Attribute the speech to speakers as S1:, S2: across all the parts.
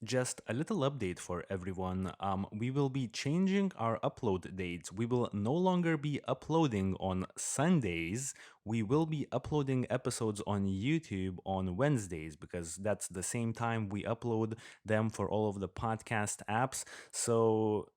S1: Just a little update for everyone. We will be changing our upload dates. We will no longer be uploading on Sundays. We will be uploading episodes on YouTube on Wednesdays because that's the same time we upload them for all of the podcast apps. So,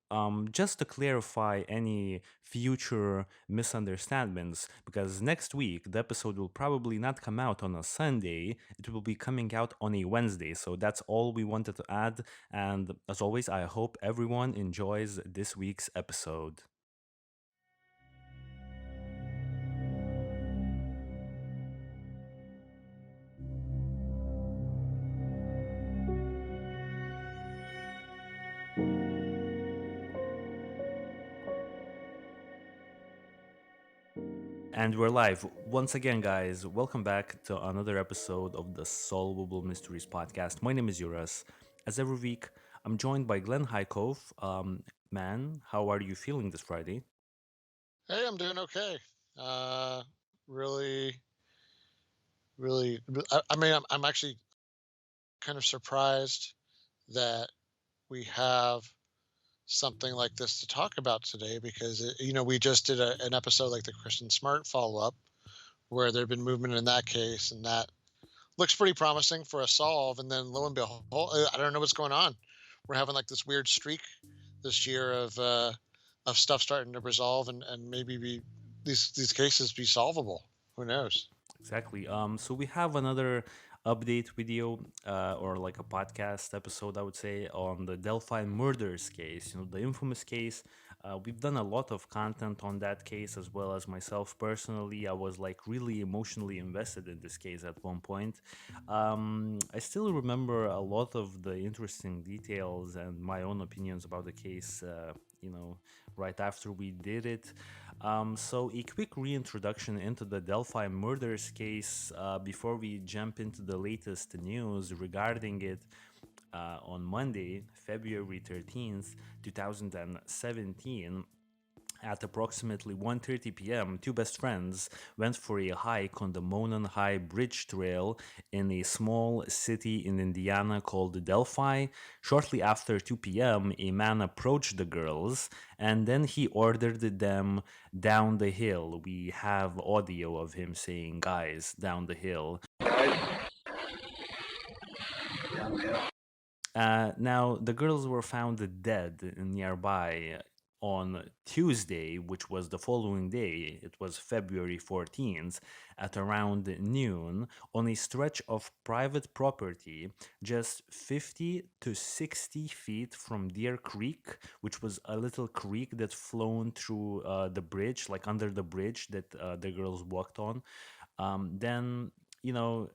S1: just to clarify any future misunderstandings, because next week the episode will probably not come out on a Sunday, it will be coming out on a Wednesday. So that's all we wanted to add. And as always, I hope everyone enjoys this week's episode. And we're live. Once again, guys, welcome back to another episode of the Solvable Mysteries podcast. My name is Yuras. As every week, I'm joined by Glenn Highcove. Man, how are you feeling this Friday?
S2: Hey, I'm doing okay. Uh, really, really. I mean, I'm actually kind of surprised that we have something like this to talk about today because we just did an episode like the Kristen Smart follow up where there'd been movement in that case, and that looks pretty promising for a solve. And then lo and behold, I don't know what's going on. We're having like this weird streak this year of stuff starting to resolve and maybe be these cases be solvable. Who knows?
S1: Exactly. So we have another update video or like a podcast episode, I would say, on the Delphi murders case. The infamous case. We've done a lot of content on that case, as well as myself personally. I was like really emotionally invested in this case at one point. I still remember a lot of the interesting details and my own opinions about the case. Right after we did it. So, a quick reintroduction into the Delphi murders case before we jump into the latest news regarding it. On Monday, February 13th, 2017, at approximately 1:30 p.m., two best friends went for a hike on the Monon High Bridge Trail in a small city in Indiana called Delphi. Shortly after 2 p.m., a man approached the girls and then he ordered them down the hill. We have audio of him saying, "Guys, down the hill." Now, the girls were found dead nearby on Tuesday, which was the following day. It was February 14th at around noon on a stretch of private property just 50 to 60 feet from Deer Creek, which was a little creek that flowed through the bridge, like under the bridge that the girls walked on. Then, you know,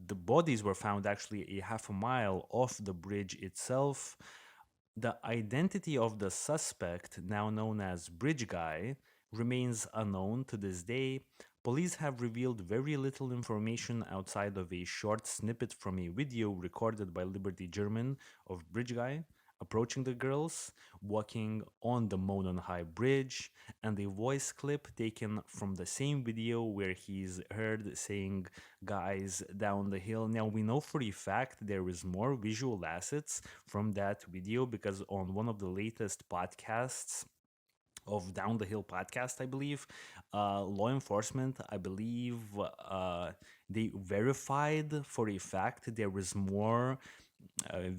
S1: the bodies were found actually a half a mile off the bridge itself. The identity of the suspect, now known as Bridge Guy, remains unknown to this day. Police have revealed very little information outside of a short snippet from a video recorded by Liberty German of Bridge Guy approaching the girls, walking on the Monon High Bridge, and a voice clip taken from the same video where he's heard saying, "Guys, down the hill." Now, we know for a fact there is more visual assets from that video because on one of the latest podcasts, of Down the Hill podcast, I believe, law enforcement, I believe, they verified for a fact there was more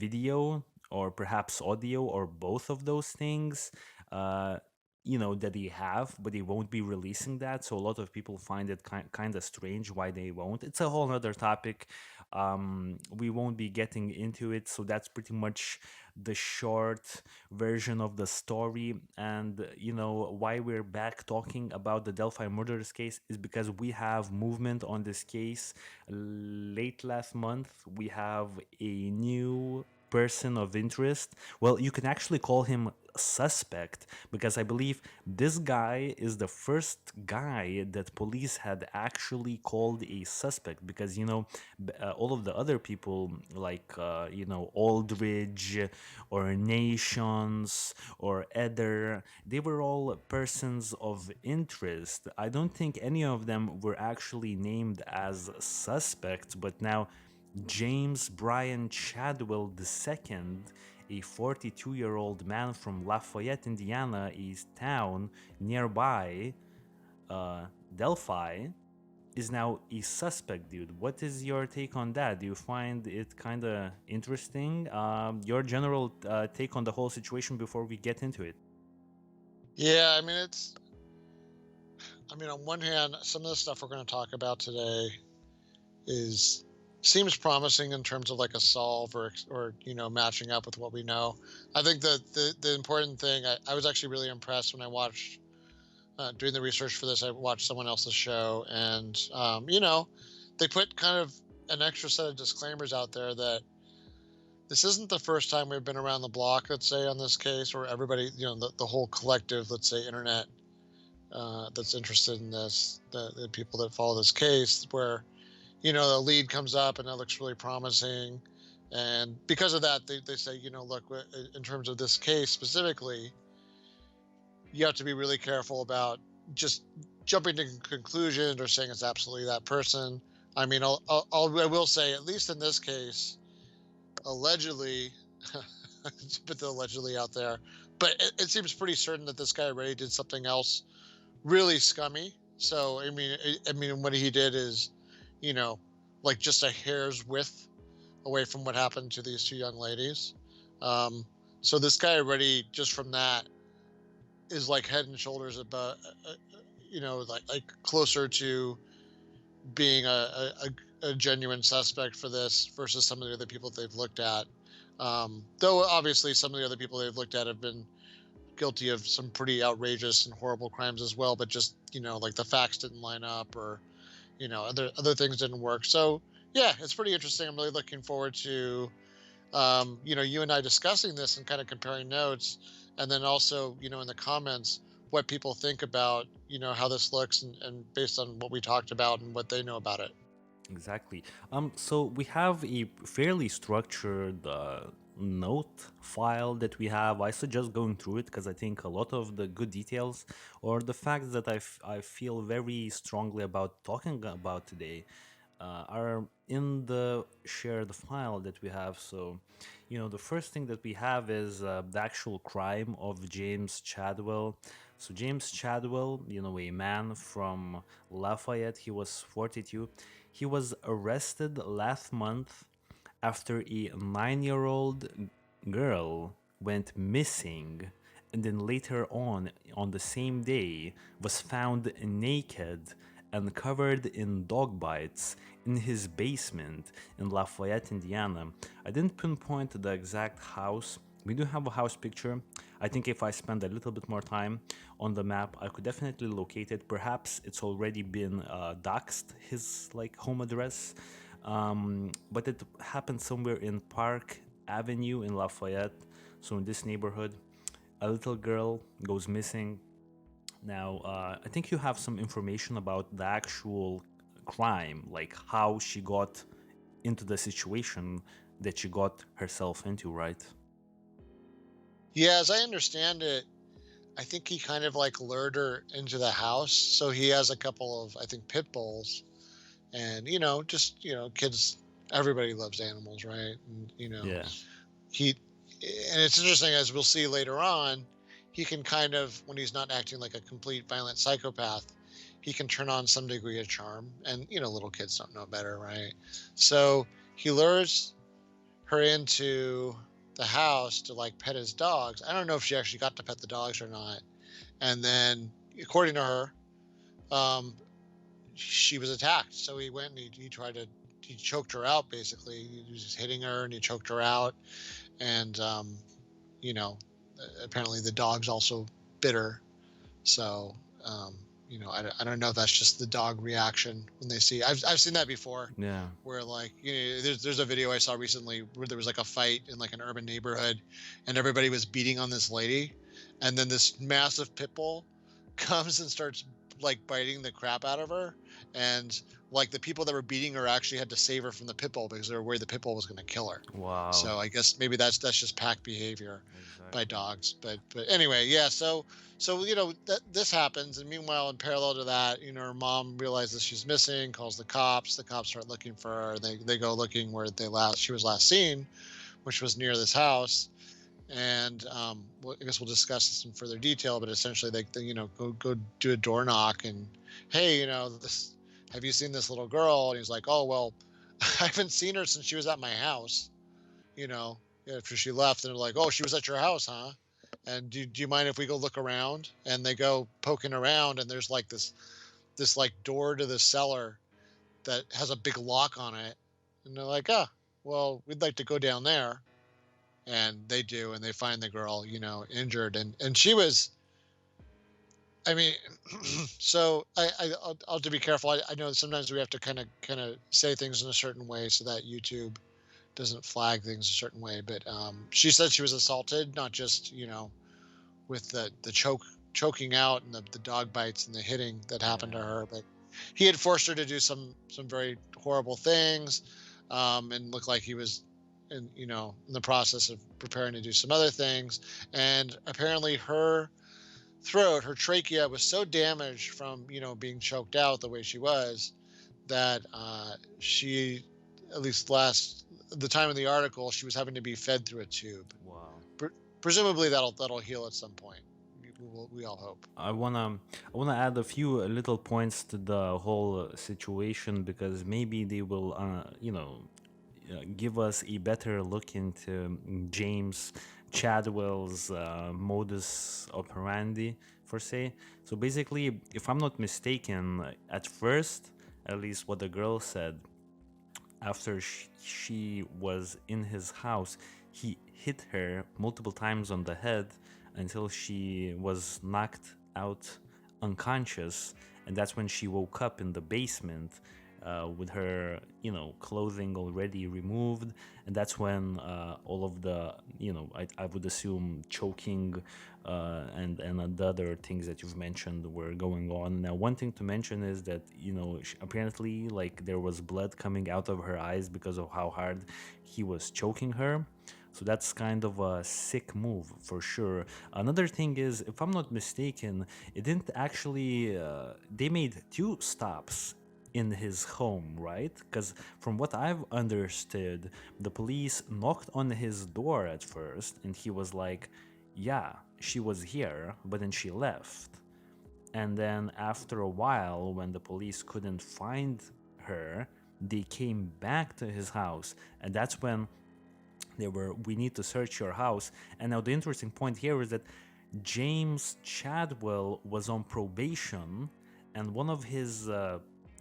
S1: video or perhaps audio or both of those things. Uh, that they have, but they won't be releasing that. So a lot of people find it kind of strange why they won't. It's a whole other topic. We won't be getting into it. So that's pretty much the short version of the story. And why we're back talking about the Delphi murders case is because we have movement on this case. Late last month, we have a new person of interest. Well, you can actually call him suspect because I believe this guy is the first guy that police had actually called a suspect because all of the other people like Aldridge or Nations or Eder, they were all persons of interest. I don't think any of them were actually named as suspects, but now James Bryan Chadwell II, a 42-year-old man from Lafayette, Indiana, a town nearby Delphi, is now a suspect, dude. What is your take on that? Do you find it kind of interesting? Your general take on the whole situation before we get into it.
S2: Yeah, I mean, on one hand, some of the stuff we're going to talk about today is seems promising in terms of like a solve or matching up with what we know. I think the important thing, I was actually really impressed when I watched doing the research for this. I watched someone else's show, and they put kind of an extra set of disclaimers out there that this isn't the first time we've been around the block, let's say, on this case, or everybody, the whole collective, let's say, internet that's interested in this, the people that follow this case, where the lead comes up and it looks really promising, and because of that, they say, look, in terms of this case specifically, you have to be really careful about just jumping to conclusions or saying it's absolutely that person. I mean, I will say, at least in this case, allegedly, put the allegedly out there, but it seems pretty certain that this guy already did something else really scummy. So I mean, what he did is, you know, like just a hair's width away from what happened to these two young ladies. Um, so this guy already, just from that, is like head and shoulders above, like closer to being a genuine suspect for this versus some of the other people they've looked at. Though obviously some of the other people they've looked at have been guilty of some pretty outrageous and horrible crimes as well, but just like the facts didn't line up, or other things didn't work. So yeah, it's pretty interesting. I'm really looking forward to you and I discussing this and kind of comparing notes, and then also in the comments what people think about how this looks, and based on what we talked about and what they know about it.
S1: Exactly. So we have a fairly structured note file that we have. I suggest going through it because I think a lot of the good details or the facts that I feel very strongly about talking about today are in the shared file that we have. So, the first thing that we have is the actual crime of James Chadwell. So, James Chadwell, a man from Lafayette, he was 42. He was arrested last month after a 9-year-old girl went missing, and then later on the same day was found naked and covered in dog bites in his basement in Lafayette, Indiana. I didn't pinpoint the exact house. We do have a house picture. I think if I spend a little bit more time on the map, I could definitely locate it. Perhaps it's already been doxed, his home address, but it happened somewhere in Park Avenue in Lafayette. So in this neighborhood, a little girl goes missing. Now, I think you have some information about the actual crime, like how she got into the situation that she got herself into, right?
S2: Yeah, as I understand it, I think he kind of like lured her into the house. So he has a couple of, I think, pit bulls, and just kids. Everybody loves animals, right? And
S1: Yeah.
S2: he, and it's interesting, as we'll see later on, he can kind of, when he's not acting like a complete violent psychopath, he can turn on some degree of charm, and little kids don't know better, right? So he lures her into the house to like pet his dogs. I don't know if she actually got to pet the dogs or not. And then, according to her, um, she was attacked. So he went and he tried to, he choked her out basically. He was just hitting her and he choked her out. And, you know, apparently the dogs also bit her. So, I don't know if that's just the dog reaction when they see. I've seen that before,
S1: Yeah.
S2: where like there's a video I saw recently where there was like a fight in like an urban neighborhood, and everybody was beating on this lady, and then this massive pit bull comes and starts like biting the crap out of her, and like the people that were beating her actually had to save her from the pit bull because they were worried the pit bull was going to kill her.
S1: Wow.
S2: So I guess maybe that's just pack behavior by
S1: Exactly.
S2: dogs. But anyway, yeah. So this happens, and meanwhile, in parallel to that, her mom realizes she's missing, calls the cops. The cops start looking for her. They go looking where she was last seen, which was near this house. And well, I guess we'll discuss this in further detail. But essentially, they go do a door knock and, hey, this, have you seen this little girl? And he's like, oh well, I haven't seen her since she was at my house. After she left, and they're like, oh, she was at your house, huh? And do you mind if we go look around? And they go poking around, and there's like this like door to the cellar that has a big lock on it. And they're like, ah, well, we'd like to go down there. And they do, and they find the girl, injured, and she was. I mean, so I'll have to be careful. I know sometimes we have to kind of say things in a certain way so that YouTube doesn't flag things a certain way. But she said she was assaulted, not just with the choking out and the dog bites and the hitting that happened to
S1: Yeah.
S2: her, but he had forced her to do some very horrible things, and looked like he was in the process of preparing to do some other things. And apparently her trachea was so damaged from being choked out the way she was, that she, at least last the time of the article, she was having to be fed through a tube.
S1: Wow.
S2: Presumably that'll heal at some point. We all hope.
S1: I wanna add a few little points to the whole situation because maybe they will give us a better look into James Chadwell's modus operandi, for say. So basically, if I'm not mistaken, at first, at least what the girl said, after she was in his house, he hit her multiple times on the head until she was knocked out unconscious. And that's when she woke up in the basement with her, clothing already removed. And that's when all of the, I would assume choking and the other things that you've mentioned were going on. Now, one thing to mention is that apparently, like, there was blood coming out of her eyes because of how hard he was choking her. So that's kind of a sick move for sure. Another thing is, if I'm not mistaken, it didn't actually. They made two stops in his home, right? Because from what I've understood, the police knocked on his door at first, and he was like, yeah, she was here, but then she left. And then after a while, when the police couldn't find her, they came back to his house. And that's when they were, we need to search your house. And now the interesting point here is that James Chadwell was on probation. And one of his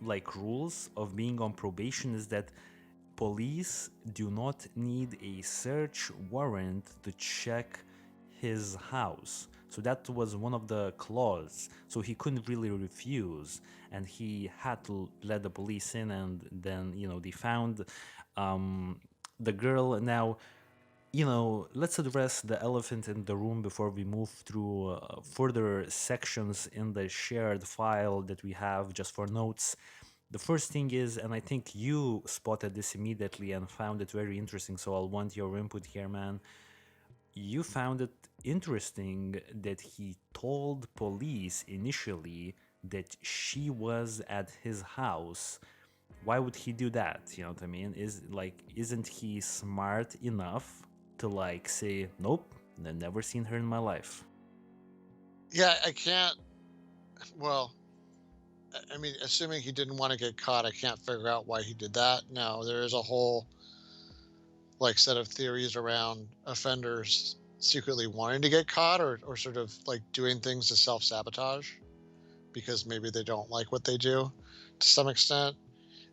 S1: like rules of being on probation is that police do not need a search warrant to check his house. So that was one of the clause. So he couldn't really refuse, and he had to let the police in. And then they found the girl. Now, let's address the elephant in the room before we move through further sections in the shared file that we have just for notes. The first thing is, and I think you spotted this immediately and found it very interesting, so I'll want your input here, man. You found it interesting that he told police initially that she was at his house. Why would he do that? You know what I mean? Isn't he smart enough to like say, nope, I've never seen her in my life?
S2: Yeah, I can't. Well, I mean, assuming he didn't want to get caught, I can't figure out why he did that. Now, there is a whole like set of theories around offenders secretly wanting to get caught, or sort of like doing things to self-sabotage because maybe they don't like what they do to some extent.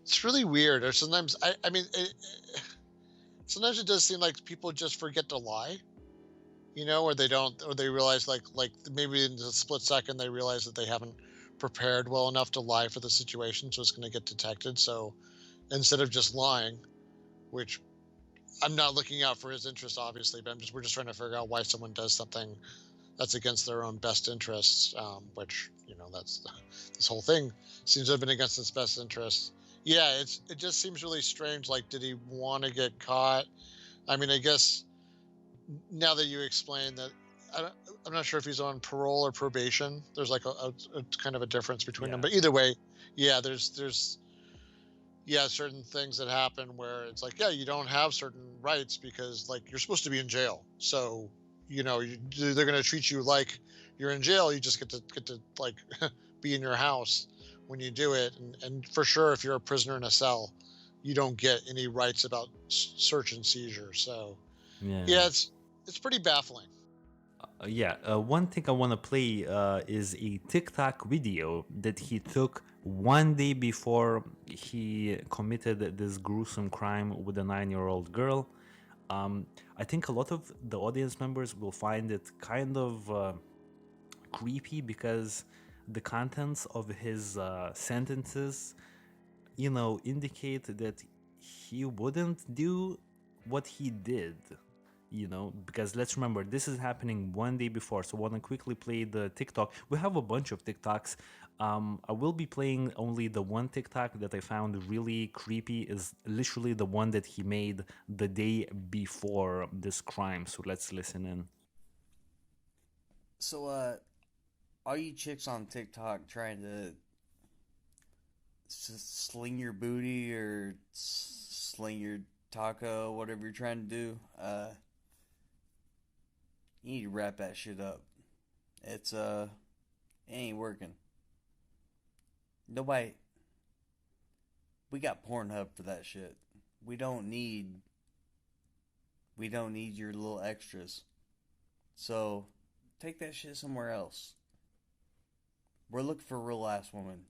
S2: It's really weird. Or sometimes I mean, sometimes it does seem like people just forget to lie, or they don't, or they realize like maybe in a split second they realize that they haven't prepared well enough to lie for the situation, so it's going to get detected. So instead of just lying, which I'm not looking out for his interest, obviously, but we're just trying to figure out why someone does something that's against their own best interests, which that's this whole thing seems to have been against its best interests. Yeah, it just seems really strange. Like, did he want to get caught? I mean, I guess now that you explain that, I don't, I'm not sure if he's on parole or probation. There's like a kind of a difference between them,
S1: Yeah.
S2: but either way, yeah, there's yeah, certain things that happen where it's like, yeah, you don't have certain rights because like you're supposed to be in jail. So, they're going to treat you like you're in jail. You just get to like be in your house when you do it. And for sure, if you're a prisoner in a cell, you don't get any rights about search and seizure. So
S1: Yeah.
S2: yeah, it's pretty baffling.
S1: Yeah, one thing I want to play is a TikTok video that he took one day before he committed this gruesome crime with a 9-year-old girl. I think a lot of the audience members will find it kind of creepy because the contents of his sentences, indicate that he wouldn't do what he did, because let's remember this is happening one day before. So I want to quickly play the TikTok. We have a bunch of TikToks. I will be playing only the one TikTok that I found really creepy, is literally the one that he made the day before this crime. So let's listen in.
S3: So, all you chicks on TikTok trying to sling your booty or sling your taco, whatever you're trying to do, you need to wrap that shit up. It ain't working. Nobody, we got Pornhub for that shit. We don't need, we don't need your little extras. So, take that shit somewhere else. We're looking for a real ass woman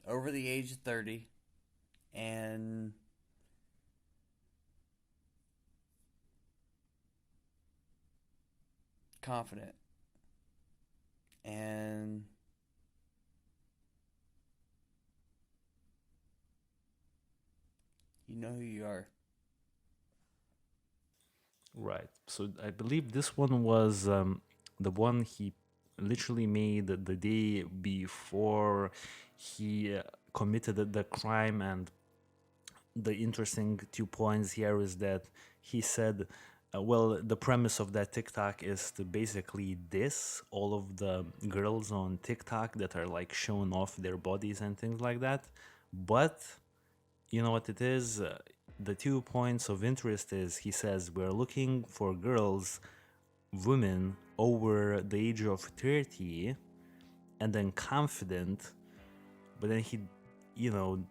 S3: over the age of 30 and confident. And you know who you are.
S1: Right. So I believe this one was the one he literally made the day before he committed the crime. And the interesting 2 points here is that he said, well, the premise of that TikTok is to basically diss all of the girls on TikTok that are like showing off their bodies and things like that. But you know what it is? The 2 points of interest is he says we're looking for girls, women over the age of 30, and then confident. But then he, you know,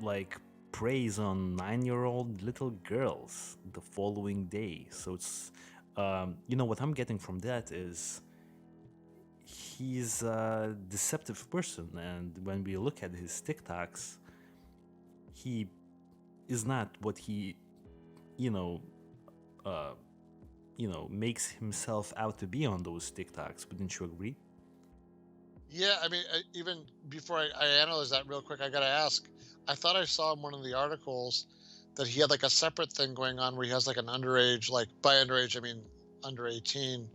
S1: like preys on 9-year-old little girls the following day. So it's, what I'm getting from that is he's a deceptive person. And when we look at his TikToks, he is not what he, you know, uh, makes himself out to be on those TikToks. Wouldn't you agree?
S2: Yeah, I mean, even before I analyze that real quick, I got to ask. I thought I saw in one of the articles that he had like a separate thing going on where he has like an underage, like by underage, I mean under 18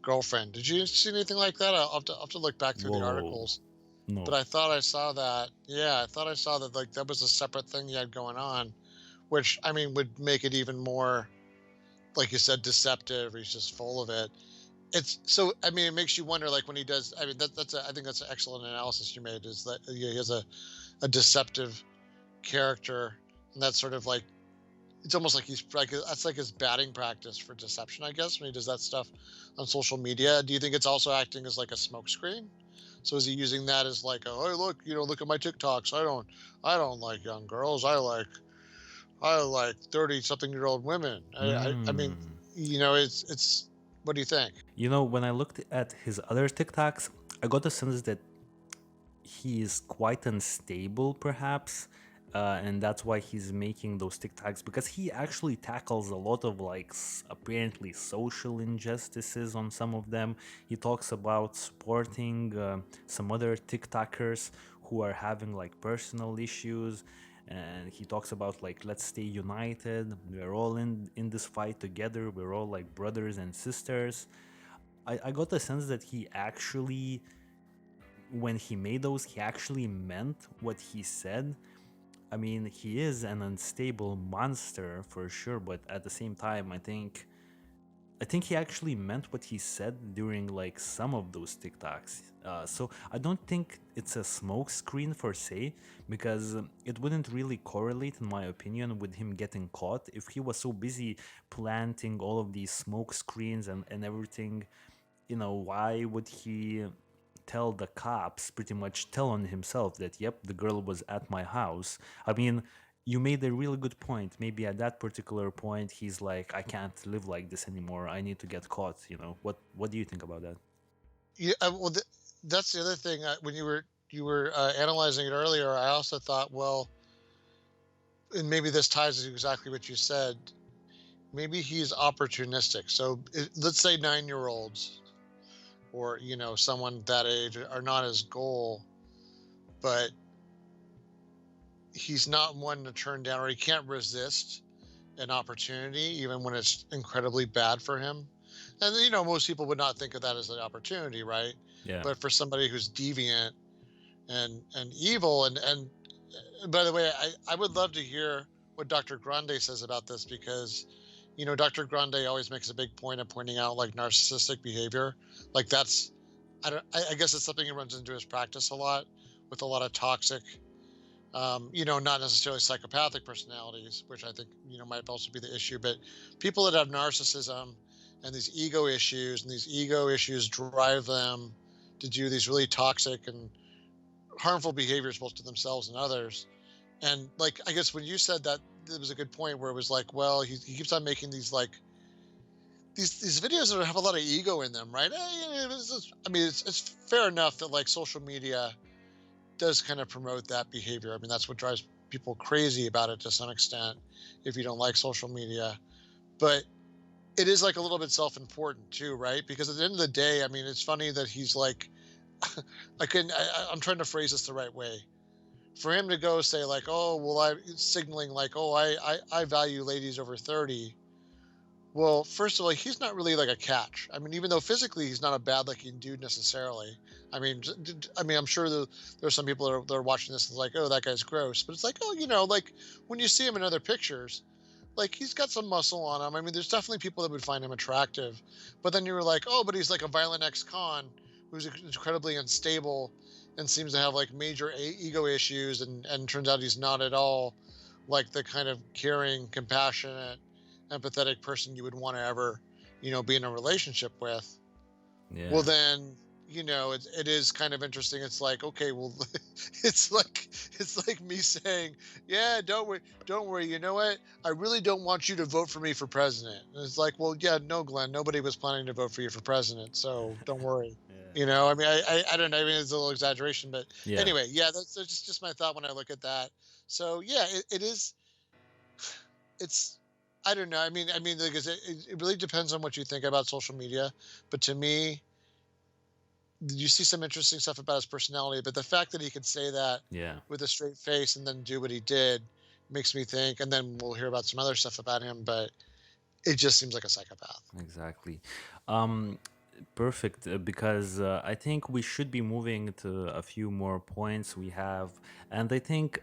S2: girlfriend. Did you see anything like that? I'll have to look back through the
S1: Whoa,
S2: articles. But
S1: no.
S2: I thought I saw that. Yeah, I thought I saw that like that was a separate thing he had going on, which I mean would make it even more, like you said, deceptive. He's just full of it. It's so. I mean, it makes you wonder. Like when he does. I mean, I think that's an excellent analysis you made. Is that he has a deceptive character, and that's sort of like it's almost like he's like that's like his batting practice for deception, I guess, when he does that stuff on social media. Do you think it's also acting as like a smokescreen? So is he using that as like, oh, hey, look, look at my TikToks. I don't like young girls. I like 30-something-year-old women. I mean,
S1: Mm.
S2: it's. What do you think?
S1: When I looked at his other TikToks, I got the sense that he is quite unstable, perhaps. And that's why he's making those TikToks, because he actually tackles a lot of like apparently social injustices on some of them. He talks about supporting some other TikTokers who are having like personal issues, and he talks about like, let's stay united. We're all in this fight together. We're all like brothers and sisters. I got the sense that he actually, when he made those, he actually meant what he said. I mean, he is an unstable monster for sure, but at the same time, I think he actually meant what he said during like some of those TikToks. So I don't think it's a smoke screen per se, because it wouldn't really correlate, in my opinion, with him getting caught if he was so busy planting all of these smoke screens and everything. Why would he tell the cops, pretty much tell on himself that, yep, the girl was at my house? I mean, you made a really good point. Maybe at that particular point, he's like, I can't live like this anymore. I need to get caught. What do you think about that?
S2: Yeah, well, that's the other thing. When you were analyzing it earlier, I also thought, well, and maybe this ties to exactly what you said. Maybe he's opportunistic. So let's say 9-year-olds or someone that age are not his goal, but he's not one to turn down, or he can't resist an opportunity even when it's incredibly bad for him. And most people would not think of that as an opportunity, right?
S1: Yeah.
S2: But for somebody who's deviant and evil, and by the way, I would love to hear what Dr. Grande says about this, because Dr. Grande always makes a big point of pointing out like narcissistic behavior. Like that's I guess it's something he runs into his practice a lot, with a lot of toxic, not necessarily psychopathic personalities, which I think might also be the issue, but people that have narcissism and these ego issues, and these ego issues drive them to do these really toxic and harmful behaviors, both to themselves and others. And like, I guess when you said that, it was a good point where it was like, well, he keeps on making these like these videos that have a lot of ego in them, right? I mean, it's fair enough that like social media does kind of promote that behavior. I mean, that's what drives people crazy about it to some extent, if you don't like social media. But it is like a little bit self-important too, right? Because at the end of the day, I mean, it's funny that he's like, I'm trying to phrase this the right way. For him to go say like, oh, well, signaling like, oh, I value ladies over 30. Well, first of all, he's not really like a catch. I mean, even though physically he's not a bad looking dude necessarily. I mean, I'm sure there's some people that are watching this and like, oh, that guy's gross. But it's like, oh, like when you see him in other pictures, like he's got some muscle on him. I mean, there's definitely people that would find him attractive. But then you were like, oh, but he's like a violent ex-con who's incredibly unstable and seems to have like major ego issues, and turns out he's not at all like the kind of caring, compassionate, empathetic person you would want to ever be in a relationship with. Well,
S1: Yeah.
S2: then it is kind of interesting. It's like, okay, well, it's like me saying, yeah, don't worry, you know what, I really don't want you to vote for me for president. And it's like, well, yeah, no, Glenn, nobody was planning to vote for you for president, so don't worry.
S1: Yeah.
S2: I mean, I don't know, I mean, it's a little exaggeration, but
S1: Yeah.
S2: anyway, yeah, that's just my thought when I look at that. So yeah, it is, it's, I don't know, I mean, because it really depends on what you think about social media. But to me, you see some interesting stuff about his personality, but the fact that he could say that
S1: Yeah.
S2: with a straight face and then do what he did makes me think, and then we'll hear about some other stuff about him, but it just seems like a psychopath.
S1: Exactly. Um, Perfect, because I think we should be moving to a few more points we have. And I think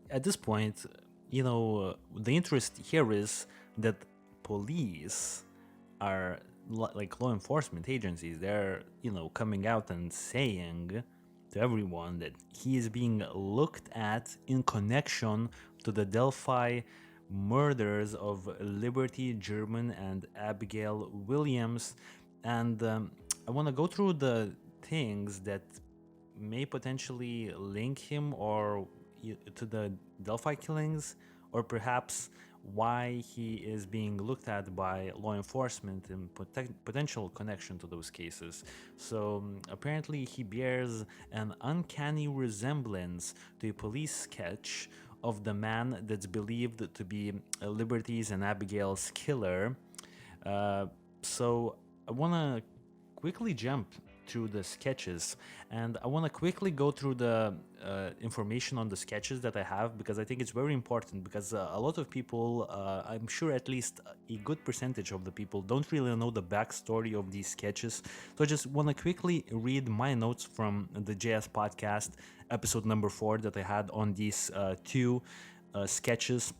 S1: at this point, the interest here is that police are like law enforcement agencies. They're, coming out and saying to everyone that he is being looked at in connection to the Delphi murders of Liberty German and Abigail Williams. And I want to go through the things that may potentially link him or to the Delphi killings, or perhaps why he is being looked at by law enforcement in potential connection to those cases. So apparently he bears an uncanny resemblance to a police sketch of the man that's believed to be Liberty's and Abigail's killer. So I want to quickly jump through the sketches, and I want to quickly go through the information on the sketches that I have, because I think it's very important, because a lot of people, I'm sure at least a good percentage of the people, don't really know the backstory of these sketches. So I just want to quickly read my notes from the JS podcast, episode number 4, that I had on these two sketches.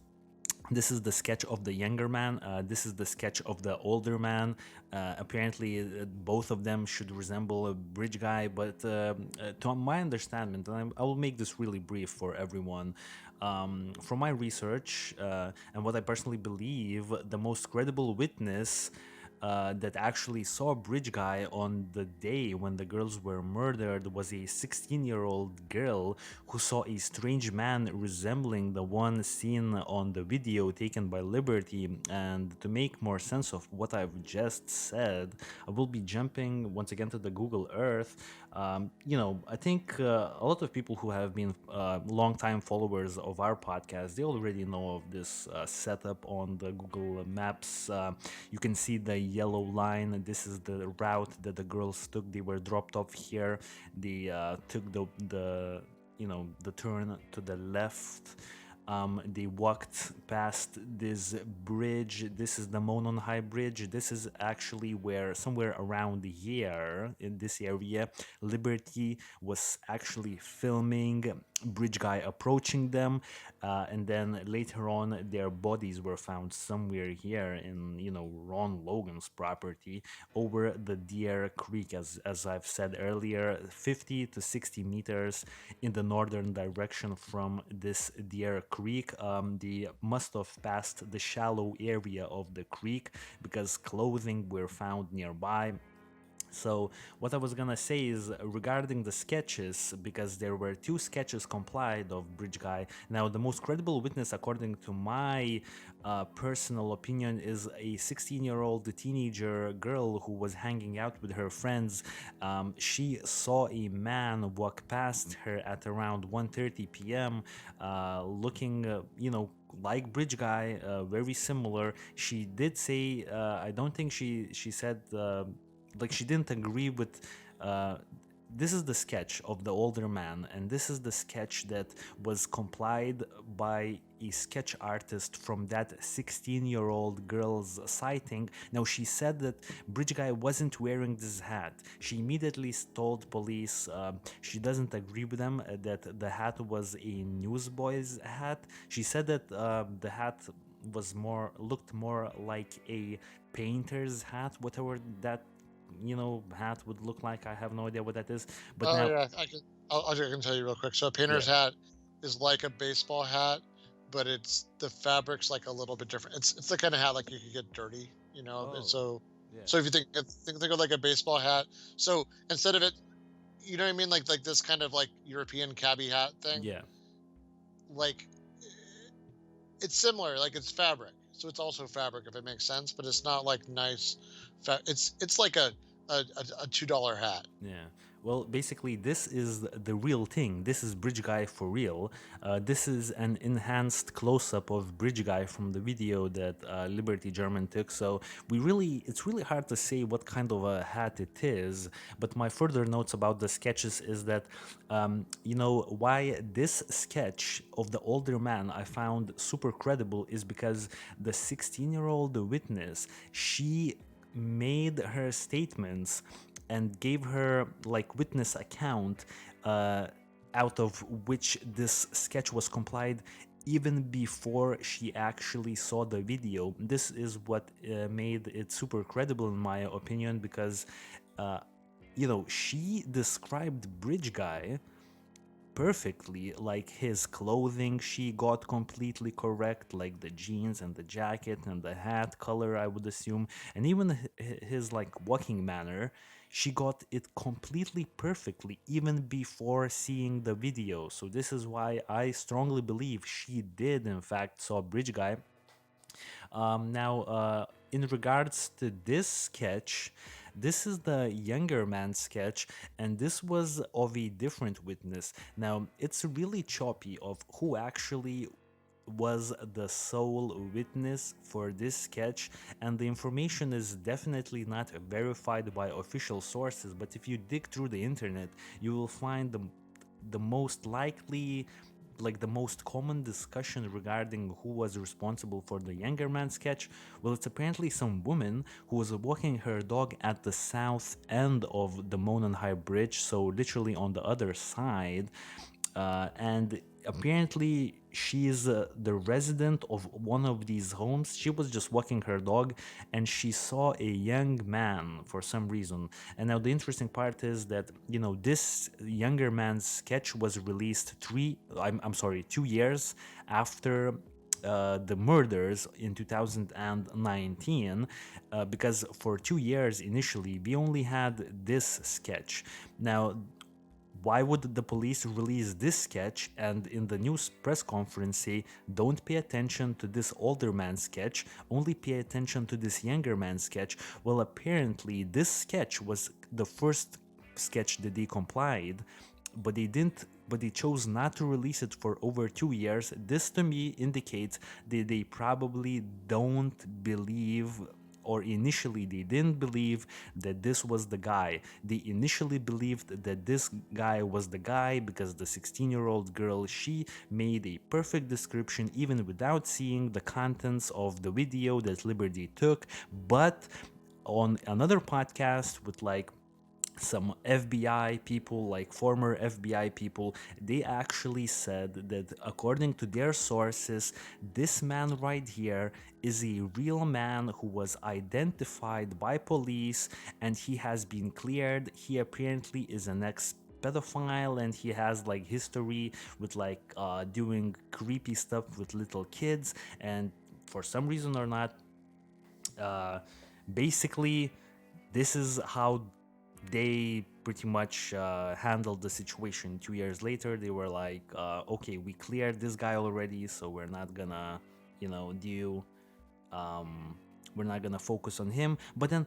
S1: This is the sketch of the younger man. This is the sketch of the older man. Apparently, both of them should resemble a bridge guy, but to my understanding, and I will make this really brief for everyone. From my research and what I personally believe, the most credible witness that actually saw Bridge Guy on the day when the girls were murdered was a 16-year-old girl who saw a strange man resembling the one seen on the video taken by Liberty. And to make more sense of what I've just said, I will be jumping once again to the Google Earth. I think a lot of people who have been long-time followers of our podcast, they already know of this setup on the Google Maps. You can see the yellow line. This is the route that the girls took. They were dropped off here. They took the turn to the left. They walked past this bridge. This is the Monon High Bridge. This is actually where, somewhere around here in this area, Liberty was actually filming Bridge Guy approaching them. And then later on, their bodies were found somewhere here in, Ron Logan's property over the Deer Creek, as I've said earlier, 50 to 60 meters in the northern direction from this Deer Creek. They must have passed the shallow area of the creek because clothing were found nearby. So what I was gonna say is regarding the sketches, because there were two sketches compiled of Bridge Guy. Now, the most credible witness, according to my personal opinion, is a 16-year-old teenager girl who was hanging out with her friends. She saw a man walk past her at around 1:30 p.m., looking, like Bridge Guy, very similar. She did say, I don't think she said. Like, she didn't agree with uh, this is the sketch of the older man, and this is the sketch that was complied by a sketch artist from that 16-year-old girl's sighting. Now, she said that Bridge Guy wasn't wearing this hat. She immediately told police she doesn't agree with them, that the hat was a newsboy's hat. She said that the hat looked more like a painter's hat, whatever that hat would look like. I have no idea what that is. But
S2: Oh
S1: now,
S2: yeah, I can tell you real quick. So a
S1: yeah.
S2: painter's hat is like a baseball hat, but it's the fabric's like a little bit different. It's the kind of hat like you could get dirty, And
S1: Oh, yeah.
S2: so if you think of like a baseball hat, so instead of it, you know what I mean, like this kind of like European cabbie hat thing,
S1: Yeah.
S2: like it's similar, like it's fabric, so it's also fabric if it makes sense, but it's not like nice. It's like a $2 hat.
S1: Yeah. Well, basically, this is the real thing. This is Bridge Guy for real. This is an enhanced close-up of Bridge Guy from the video that Liberty German took. So it's really hard to say what kind of a hat it is. But my further notes about the sketches is that, why this sketch of the older man I found super credible is because the 16-year-old witness, she made her statements and gave her like witness account, out of which this sketch was compiled even before she actually saw the video. This is what made it super credible in my opinion, because she described Bridge Guy perfectly. Like, his clothing, she got completely correct, like the jeans and the jacket and the hat color, I would assume, and even his like walking manner, she got it completely perfectly even before seeing the video. So this is why I strongly believe she did in fact saw Bridge Guy. Now, in regards to this sketch, this is the younger man sketch, and this was of a different witness. Now, it's really choppy of who actually was the sole witness for this sketch, and the information is definitely not verified by official sources. But if you dig through the internet, you will find the most likely, like the most common discussion regarding who was responsible for the younger man sketch. Well, it's apparently some woman who was walking her dog at the south end of the Mononhai Bridge, so literally on the other side. And apparently she's the resident of one of these homes. She was just walking her dog and she saw a young man for some reason. And now the interesting part is that, you know, this younger man's sketch was released 2 years after the murders in 2019, because for 2 years initially we only had this sketch. Now, why would the police release this sketch and in the news press conference say, don't pay attention to this older man sketch, only pay attention to this younger man sketch? Well, apparently this sketch was the first sketch that they complied, but they chose not to release it for over 2 years. This to me indicates that they probably don't believe, or initially they didn't believe that this was the guy. They initially believed that this guy was the guy because the 16-year-old girl, she made a perfect description even without seeing the contents of the video that Liberty took. But on another podcast with like some FBI people, like former FBI people, they actually said that according to their sources, this man right here is a real man who was identified by police and he has been cleared. He apparently is an ex pedophile and he has like history with like doing creepy stuff with little kids, and for some reason or not, uh, basically this is how they pretty much handled the situation. 2 years later, they were like, okay, we cleared this guy already, so we're not gonna, do, we're not gonna focus on him. But then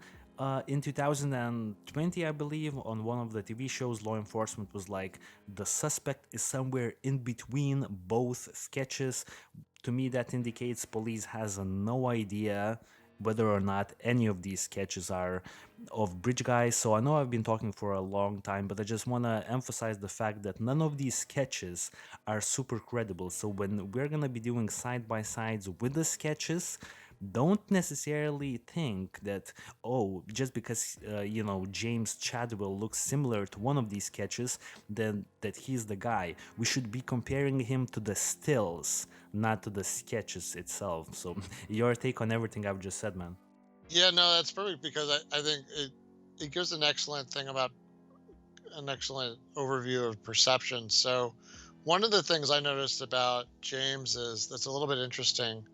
S1: in 2020, I believe, on one of the TV shows, law enforcement was like, the suspect is somewhere in between both sketches. To me, that indicates police has no idea whether or not any of these sketches are of bridge guys. So I know I've been talking for a long time, but I just want to emphasize the fact that none of these sketches are super credible. So when we're going to be doing side by sides with the sketches, don't necessarily think that, oh, just because James Chadwell looks similar to one of these sketches, then that he's the guy. We should be comparing him to the stills, not to the sketches itself. So your take on everything I've just said, man.
S2: Yeah, no, that's perfect because I think it gives an excellent overview of perception. So one of the things I noticed about James is that's a little bit interesting.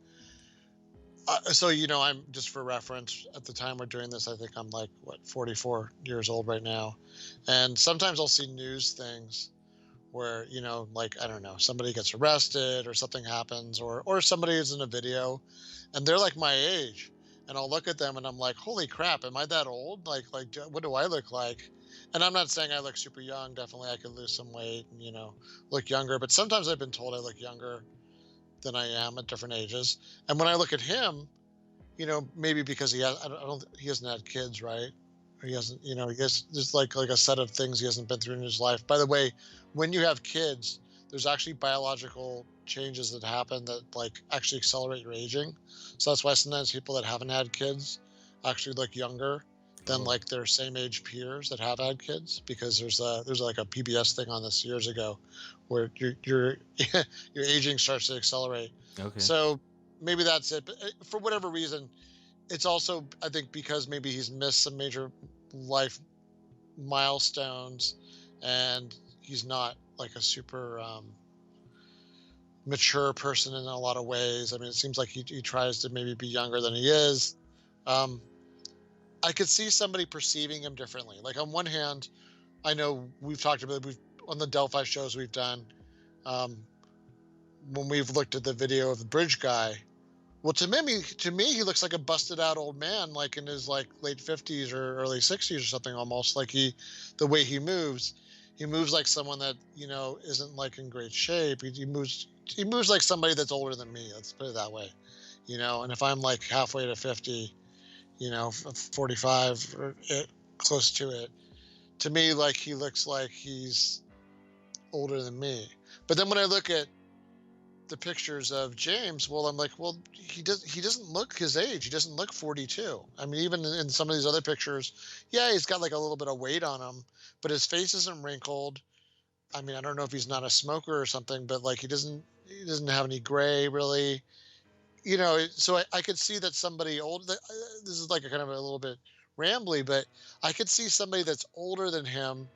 S2: So I'm just for reference. At the time we're doing this, I think I'm like 44 years old right now, and sometimes I'll see news things where like I don't know, somebody gets arrested or something happens, or somebody is in a video, and they're like my age, and I'll look at them and I'm like, holy crap, am I that old? Like what do I look like? And I'm not saying I look super young. Definitely, I could lose some weight and look younger. But sometimes I've been told I look younger than I am at different ages. And when I look at him, maybe because he hasn't had kids, right? Or he hasn't, he has there's like a set of things he hasn't been through in his life. By the way, when you have kids, there's actually biological changes that happen that like actually accelerate your aging. So that's why sometimes people that haven't had kids actually look younger than like their same age peers that have had kids, because there's like a PBS thing on this years ago where your your aging starts to accelerate.
S1: Okay.
S2: So maybe that's it. But for whatever reason, it's also, I think, because maybe he's missed some major life milestones and he's not like a super mature person in a lot of ways. I mean, it seems like he tries to maybe be younger than he is. Um, I could see somebody perceiving him differently. Like on one hand, I know we've talked about, we've on the Delphi shows we've done, um, when we've looked at the video of the bridge guy. Well, to me, he looks like a busted out old man, like in his like late 50s or early 60s or something, almost like the way he moves. He moves like someone that isn't like in great shape. He moves like somebody that's older than me. Let's put it that way. And if I'm like halfway to 50, 45 or close to it, to me, like he looks like he's older than me. But then when I look at the pictures of James, well, I'm like, well, he doesn't look his age. He doesn't look 42. I mean, even in some of these other pictures, yeah, he's got like a little bit of weight on him, but his face isn't wrinkled. I mean, I don't know if he's not a smoker or something, but like he doesn't have any gray really. So I could see that somebody old. This is like a kind of a little bit rambly, but I could see somebody that's older than him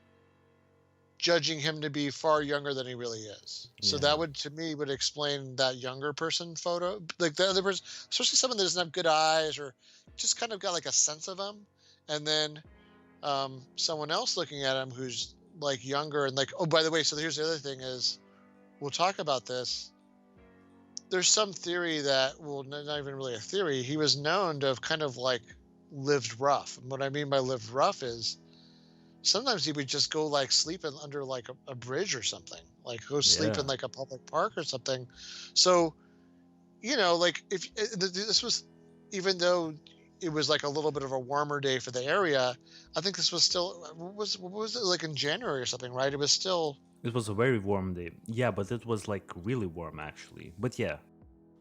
S2: judging him to be far younger than he really is. So
S1: Yeah.
S2: that would, to me, would explain that younger person photo. Like the other person, especially someone that doesn't have good eyes or just kind of got like a sense of him. And then someone else looking at him who's like younger and like, oh, by the way, so here's the other thing is we'll talk about this. There's some theory that, well, not even really a theory. He was known to have kind of like lived rough. And what I mean by lived rough is sometimes he would just go like sleeping under like a bridge or something, like go sleep
S1: Yeah.
S2: in like a public park or something. So, like if this was, even though it was like a little bit of a warmer day for the area, I think this was still, what was it, like in January or something, right? It was still,
S1: It was a very warm day. Yeah, but it was like really warm actually. But yeah.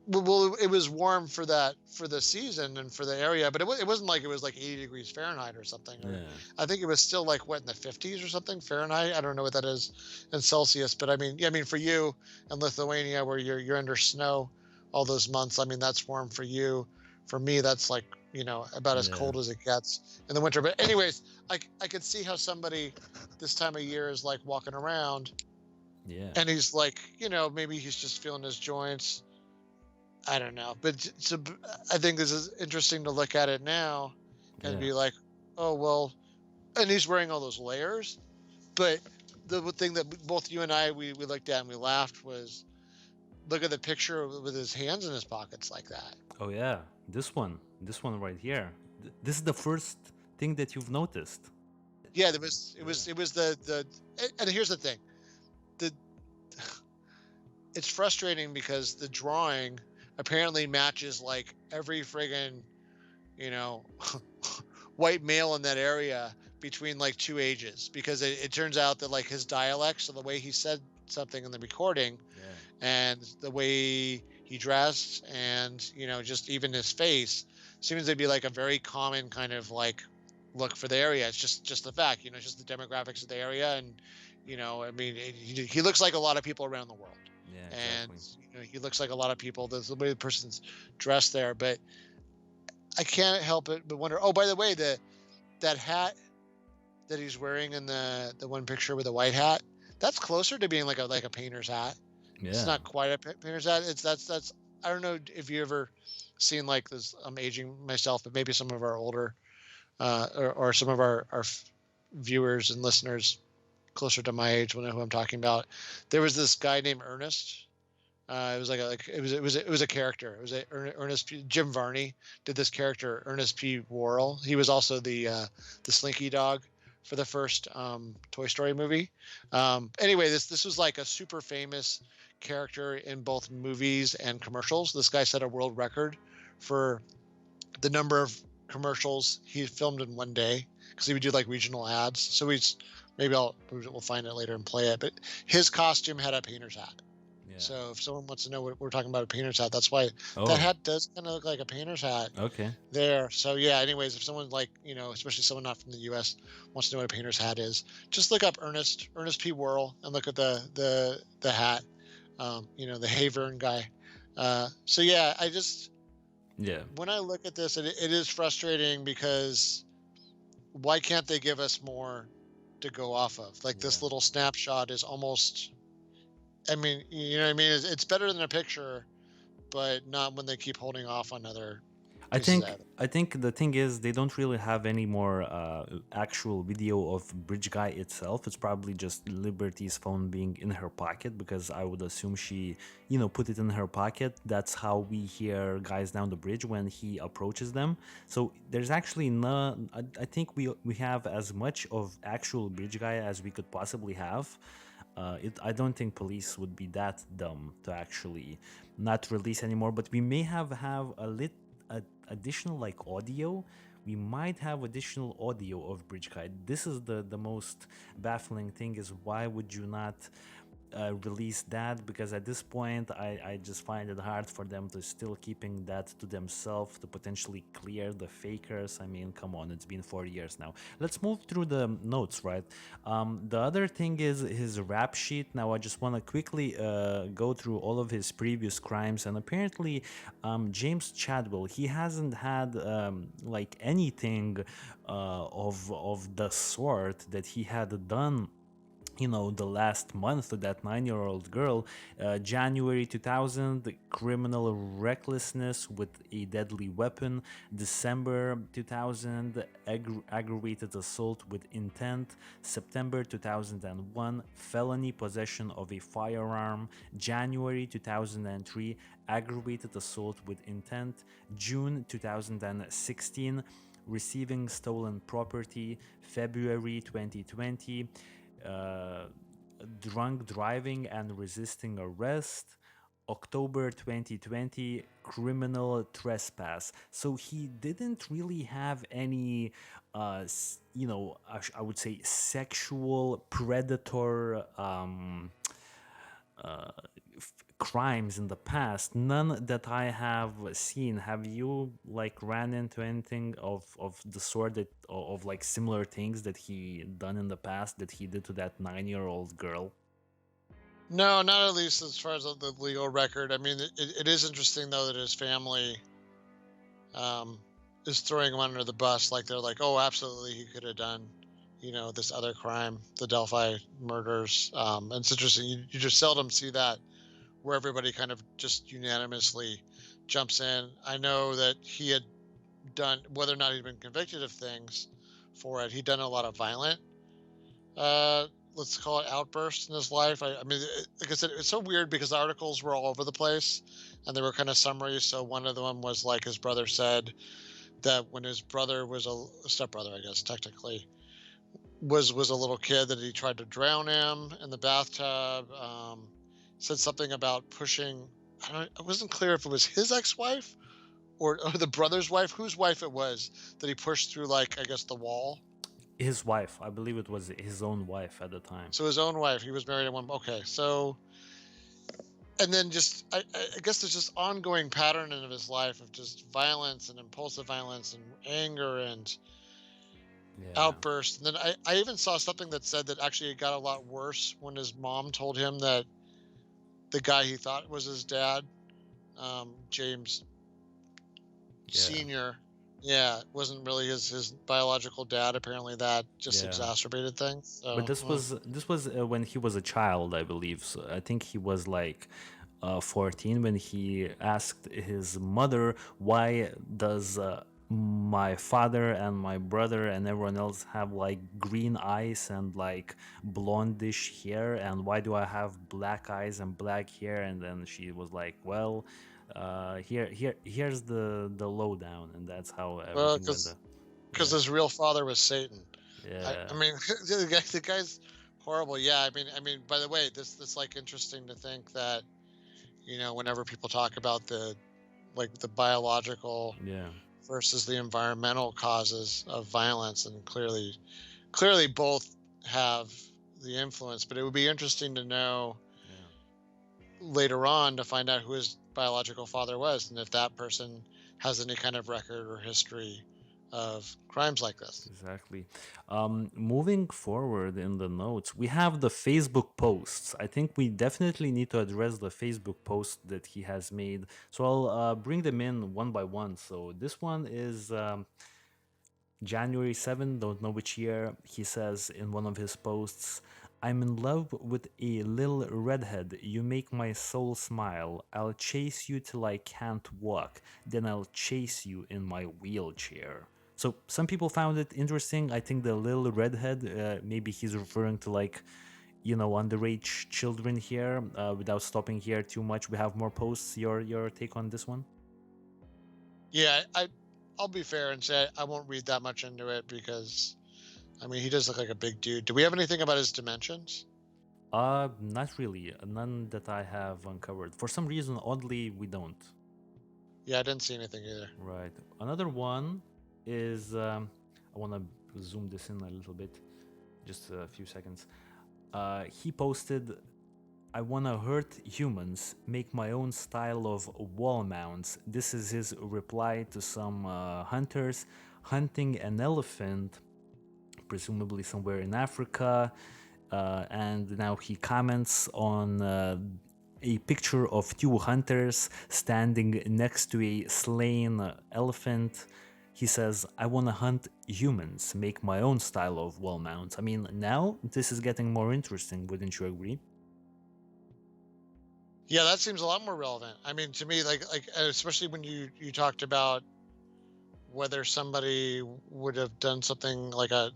S2: well, it was warm for the season and for the area, but it wasn't like it was like 80 degrees Fahrenheit or something. Or
S1: Yeah.
S2: I think it was still like what, in the 50s or something Fahrenheit. I don't know what that is in Celsius, but I mean, yeah, I mean for you in Lithuania where you're under snow all those months, I mean that's warm for you. For me, that's like about as
S1: Yeah.
S2: cold as it gets in the winter. But anyways, I could see how somebody this time of year is like walking around
S1: Yeah.
S2: and he's like, maybe he's just feeling his joints. I don't know, but so I think this is interesting to look at it now and
S1: Yeah.
S2: be like, oh well, and he's wearing all those layers. But the thing that both you and I we looked at and we laughed was, look at the picture with his hands in his pockets like that.
S1: Oh yeah. This one right here. This is the first thing that you've noticed.
S2: Yeah, it was and here's the thing, the it's frustrating because the drawing apparently matches like every friggin' you know white male in that area between like two ages, because it turns out that like his dialect, so the way he said something in the recording
S1: Yeah.
S2: and the way he dressed and just even his face seems to be like a very common kind of like look for the area. It's just the fact, just the demographics of the area. And I mean, he looks like a lot of people around the world.
S1: Yeah,
S2: And
S1: exactly.
S2: he looks like a lot of people. There's the way the person's dressed there. But I can't help it but wonder, oh, by the way, that hat that he's wearing in the one picture with the white hat, that's closer to being like a painter's hat. It's
S1: Yeah.
S2: not quite a painter's hat. That's I don't know if you ever seen like this. I'm aging myself, but maybe some of our older or some of our viewers and listeners closer to my age will know who I'm talking about. There was this guy named Ernest. It was it was a character. It was Ernest Jim Varney did this character, Ernest P. Worrell. He was also the Slinky Dog for the first Toy Story movie. Anyway, this was like a super famous character in both movies and commercials. This guy set a world record for the number of commercials he filmed in one day, because he would do like regional ads. So we'll find it later and play it. But his costume had a painter's hat.
S1: Yeah.
S2: So if someone wants to know what we're talking about, a painter's hat, that's why
S1: Oh.
S2: that hat does kind of look like a painter's hat
S1: Okay.
S2: there. So yeah, anyways, if someone like, especially someone not from the US wants to know what a painter's hat is, just look up Ernest P. Worrell and look at the hat. The Havern guy. So yeah,
S1: Yeah.
S2: when I look at this, it is frustrating because why can't they give us more to go off of? Like this
S1: Yeah.
S2: little snapshot is almost, I mean, you know what I mean? It's better than a picture, but not when they keep holding off on other.
S1: I
S2: pieces
S1: think
S2: out.
S1: I think the thing is they don't really have any more actual video of Bridge Guy itself. It's probably just Liberty's phone being in her pocket because I would assume she, put it in her pocket. That's how we hear guys down the bridge when he approaches them. So there's actually no. I think we have as much of actual Bridge Guy as we could possibly have. I don't think police would be that dumb to actually not release anymore. But we may have additional like audio. We might have additional audio of Bridge Guide. This is the most baffling thing: is why would you not release that? Because at this point I just find it hard for them to still keeping that to themselves to potentially clear the fakers. I mean, come on, it's been 4 years now. Let's move through the notes, right? The other thing is his rap sheet. Now I just want to quickly go through all of his previous crimes, and apparently James Chadwell, he hasn't had like anything of the sort that he had done the last month to that 9-year-old girl. January 2000, criminal recklessness with a deadly weapon. December 2000, aggravated assault with intent. September 2001, felony possession of a firearm. January 2003, aggravated assault with intent. June 2016, receiving stolen property. February 2020, uh, drunk driving and resisting arrest. October 2020, criminal trespass. So he didn't really have any, I would say sexual predator crimes in the past. None that I have seen. Have you like ran into anything of the sort that of like similar things that he done in the past that he did to that 9-year-old girl?
S2: No, not at least as far as the legal record. I mean, it is interesting though that his family um, is throwing him under the bus. Like they're like, oh, absolutely, he could have done, this other crime, the Delphi murders. And it's interesting. You just seldom see that where everybody kind of just unanimously jumps in. I know that he had done, whether or not he'd been convicted of things for it, he'd done a lot of violent, uh, let's call it outbursts in his life. I mean, like I said, it's so weird because the articles were all over the place and they were kind of summaries. So one of them was like his brother said that when his brother was a stepbrother, I guess technically, was a little kid, that he tried to drown him in the bathtub. Said something about pushing. I don't. It wasn't clear if it was his ex-wife or the brother's wife, whose wife it was that he pushed through, like I guess the wall.
S1: His wife, I believe it was his own wife at the time.
S2: So his own wife. He was married to one. Okay, so and then just I guess there's just ongoing pattern in his life of just violence and impulsive violence and anger and
S1: Yeah.
S2: outbursts. And then I even saw something that said that actually it got a lot worse when his mom told him that the guy he thought was his dad, James
S1: Yeah.
S2: Senior, yeah, wasn't really his biological dad. Apparently, that just
S1: Yeah.
S2: exacerbated things.
S1: But
S2: So,
S1: this was when he was a child, I believe. So I think he was like 14 when he asked his mother, "Why does my father and my brother and everyone else have like green eyes and like blondish hair, and why do I have black eyes and black hair?" And then she was like, "Well, here's the lowdown," and that's how
S2: well,
S1: everything went.
S2: because
S1: Yeah,
S2: his real father was Satan. I
S1: yeah,
S2: mean, the guy's horrible. Yeah, I mean. By the way, this like interesting to think that whenever people talk about the biological
S1: yeah.
S2: versus the environmental causes of violence, and clearly both have the influence. But it would be interesting to know
S1: Yeah.
S2: later on to find out who his biological father was and if that person has any kind of record or history of crimes like this.
S1: Exactly. Moving forward in the notes, we have the Facebook posts. I think we definitely need to address the Facebook post that he has made. So I'll bring them in one by one. So this one is January 7th, don't know which year. He says in one of his posts, I'm in love with a little redhead. You make my soul smile. I'll chase you till I can't walk. Then I'll chase you in my wheelchair. So some people found it interesting. I think the little redhead, maybe he's referring to like, underage children here. Without stopping here too much, we have more posts. Your take on this one?
S2: Yeah, I'll be fair and say I won't read that much into it because I mean he does look like a big dude. Do we have anything about his dimensions?
S1: Not really. None that I have uncovered. For some reason, oddly, we don't.
S2: Yeah, I didn't see anything either.
S1: Right. Another one is I want to zoom this in a little bit, just a few seconds. He posted, I want to hurt humans, make my own style of wall mounts. This is his reply to some hunters hunting an elephant, presumably somewhere in Africa. And now he comments on a picture of two hunters standing next to a slain elephant. He says, I want to hunt humans, make my own style of wall mounts. I mean, now this is getting more interesting, wouldn't you agree?
S2: Yeah, that seems a lot more relevant. I mean, to me, like especially when you talked about whether somebody would have done something like a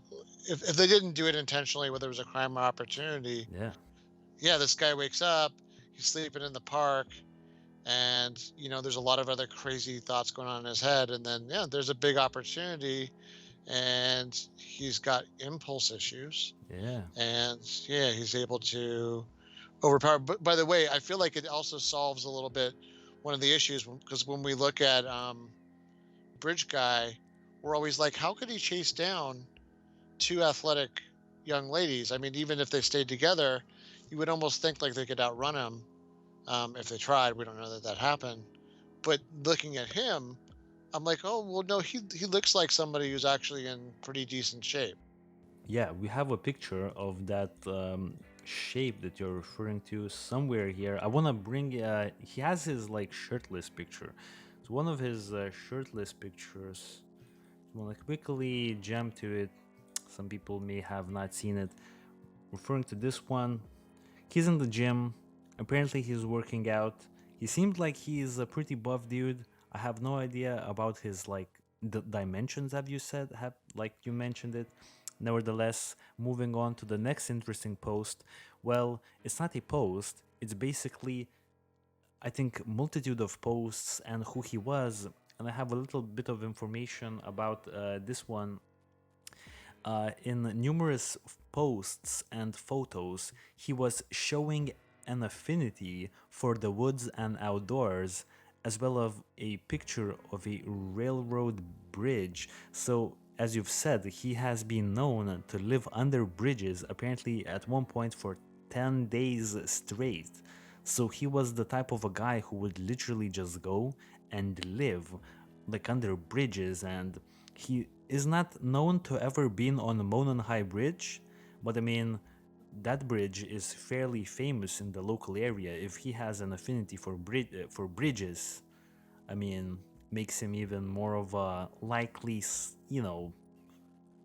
S2: if they didn't do it intentionally, whether it was a crime or opportunity.
S1: Yeah.
S2: Yeah, this guy wakes up, he's sleeping in the park, and there's a lot of other crazy thoughts going on in his head, and then yeah, there's a big opportunity, and he's got impulse issues,
S1: Yeah.
S2: and yeah, he's able to overpower. But by the way, I feel like it also solves a little bit one of the issues because when we look at Bridge Guy, we're always like, how could he chase down two athletic young ladies? I mean, even if they stayed together, you would almost think like they could outrun him if they tried. We don't know that that happened. But looking at him, I'm like, oh well, no, he looks like somebody who's actually in pretty decent shape.
S1: Yeah, we have a picture of that shape that you're referring to somewhere here. I want to bring, he has his like shirtless picture. It's one of his shirtless pictures. I want to quickly jump to it. Some people may have not seen it. Referring to this one, he's in the gym. Apparently, he's working out. He seemed like he's a pretty buff dude. I have no idea about his like the dimensions. Have you said? Have like you mentioned it? Nevertheless, moving on to the next interesting post. Well, it's not a post. It's basically, I think, multitude of posts and who he was. And I have a little bit of information about this one in numerous posts and photos, he was showing an affinity for the woods and outdoors, as well as a picture of a railroad bridge. So, as you've said, he has been known to live under bridges, apparently at one point for 10 days straight. So he was the type of a guy who would literally just go and live like under bridges, and he is not known to ever been on Monon High Bridge, but I mean that bridge is fairly famous in the local area. If he has an affinity for for bridges, I mean, makes him even more of a likely,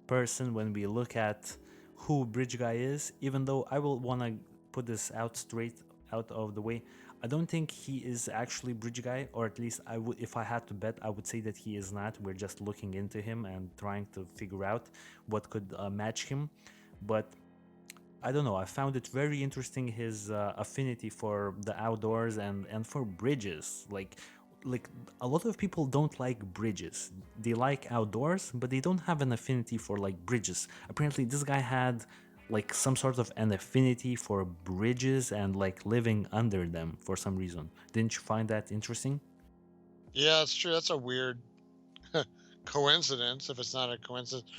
S1: person when we look at who Bridge Guy is, even though I will want to put this out straight out of the way. I don't think he is actually Bridge Guy, or at least I would, if I had to bet, I would say that he is not. We're just looking into him and trying to figure out what could match him. But I don't know. I found it very interesting his affinity for the outdoors and for bridges. Like a lot of people don't like bridges. They like outdoors, but they don't have an affinity for like bridges. Apparently, this guy had like some sort of an affinity for bridges and like living under them for some reason. Didn't you find that interesting?
S2: Yeah, it's true. That's a weird coincidence. If it's not a coincidence,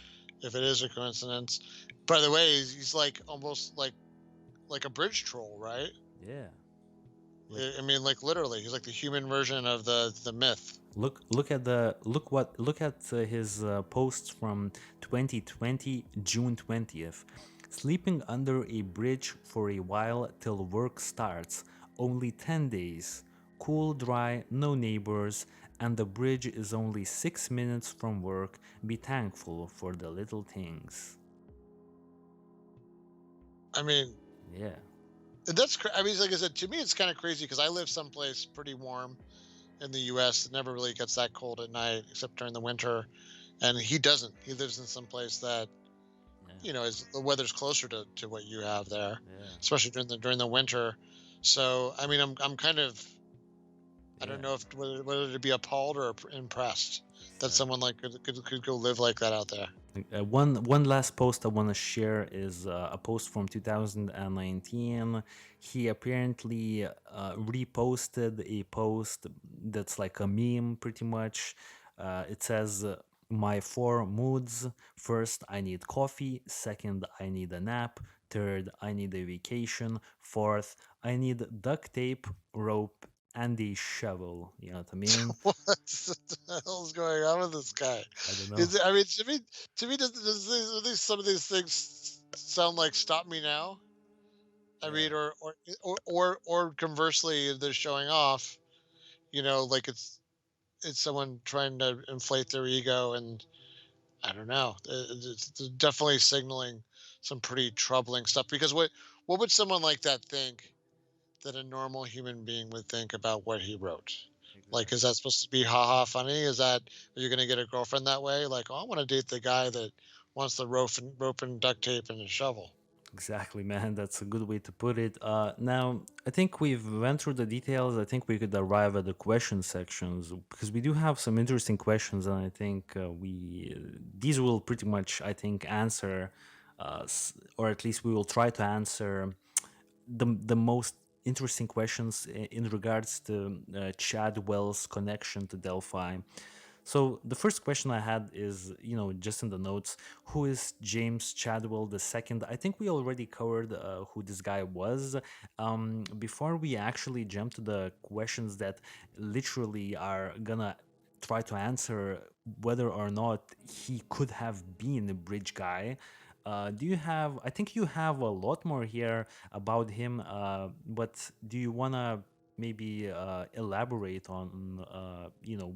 S2: if it is a coincidence. By the way, he's like almost like a bridge troll, right?
S1: Yeah. Like
S2: I mean, like literally, he's like the human version of the myth.
S1: look at the look at his posts from 2020 June 20th. Sleeping under a bridge for a while till work starts. Only 10 days. Cool, dry, no neighbors, and the bridge is only 6 minutes from work. Be thankful for the little things.
S2: I mean,
S1: Yeah.
S2: I mean, like I said, to me, it's kind of crazy because I live someplace pretty warm in the U.S. It never really gets that cold at night, except during the winter. And he doesn't. He lives in some place that
S1: Yeah.
S2: is the weather's closer to what you have there,
S1: Yeah.
S2: especially during the winter. So I mean, I'm kind of, I don't
S1: Yeah.
S2: know if whether to be appalled or impressed that
S1: Exactly.
S2: someone like could go live like that out there.
S1: One last post I want to share is a post from 2019. He apparently reposted a post that's like a meme, pretty much. It says, "My four moods: first, I need coffee; second, I need a nap; third, I need a vacation; fourth, I need duct tape, rope, and a shovel." You know what I mean?
S2: What the hell's going on with this guy?
S1: I don't know.
S2: I mean, to me, some of these things sound like "Stop Me Now"? I
S1: Yeah.
S2: mean, or conversely, they're showing off. Like it's someone trying to inflate their ego, and I don't know. It's definitely signaling some pretty troubling stuff. Because what would someone like that think that a normal human being would think about what he wrote? Like, is
S1: Exactly.
S2: that supposed to be haha funny? Are you going to get a girlfriend that way? Like, oh, I want to date the guy that wants the rope and duct tape and a shovel.
S1: Exactly, man. That's a good way to put it. Now, I think we've went through the details. I think we could arrive at the question sections because we do have some interesting questions, and I think we these will pretty much, I think, answer, or at least we will try to answer the most interesting questions in regards to Chadwell's connection to Delphi. So the first question I had is, just in the notes, who is James Chadwell II? I think we already covered who this guy was. Before we actually jump to the questions that literally are gonna try to answer whether or not he could have been a bridge guy. Do you have? I think you have a lot more here about him, but do you wanna maybe elaborate on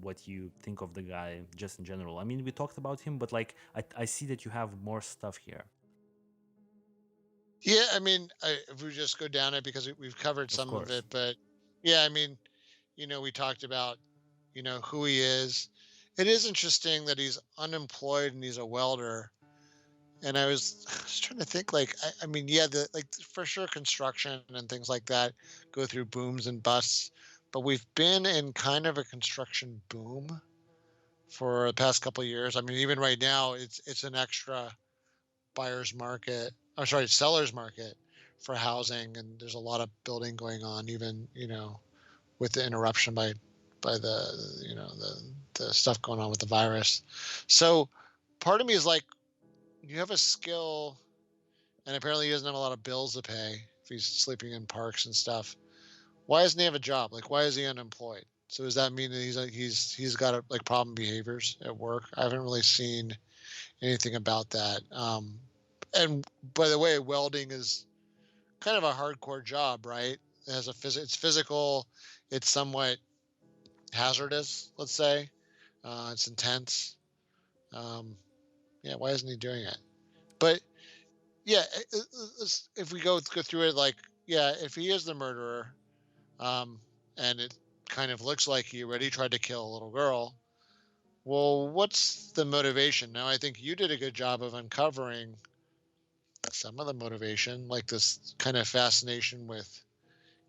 S1: what you think of the guy just in general? I mean, we talked about him, but like I see that you have more stuff here.
S2: Yeah, I mean, if we just go down it because we've covered
S1: Of
S2: some of
S1: course.
S2: it, but yeah, I mean, we talked about, who he is. It is interesting that he's unemployed and he's a welder. And I was trying to think, like, I mean, yeah, like for sure, construction and things like that go through booms and busts, but we've been in kind of a construction boom for the past couple of years. I mean, even right now, it's an extra buyer's market. I'm sorry, seller's market for housing, and there's a lot of building going on, even with the interruption by the stuff going on with the virus. So part of me is like, you have a skill, and apparently he doesn't have a lot of bills to pay if he's sleeping in parks and stuff. Why doesn't he have a job? Like, why is he unemployed? So does that mean that he's got like problem behaviors at work? I haven't really seen anything about that. And by the way, welding is kind of a hardcore job, right? It has it's physical, it's somewhat hazardous, let's say. It's intense. Um, yeah, why isn't he doing it? But yeah, if we go through it, like, yeah, if he is the murderer, um, and it kind of looks like he already tried to kill a little girl, well, what's the motivation? Now, I think you did a good job of uncovering some of the motivation, like this kind of fascination with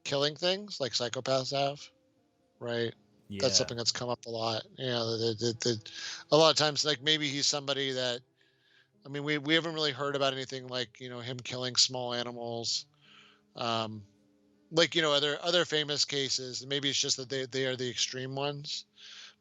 S2: killing things, like psychopaths have, right? That's
S1: Yeah.
S2: something that's come up a lot. A lot of times, like maybe he's somebody that, I mean, we haven't really heard about anything like him killing small animals, um, like other famous cases. Maybe it's just that they are the extreme ones.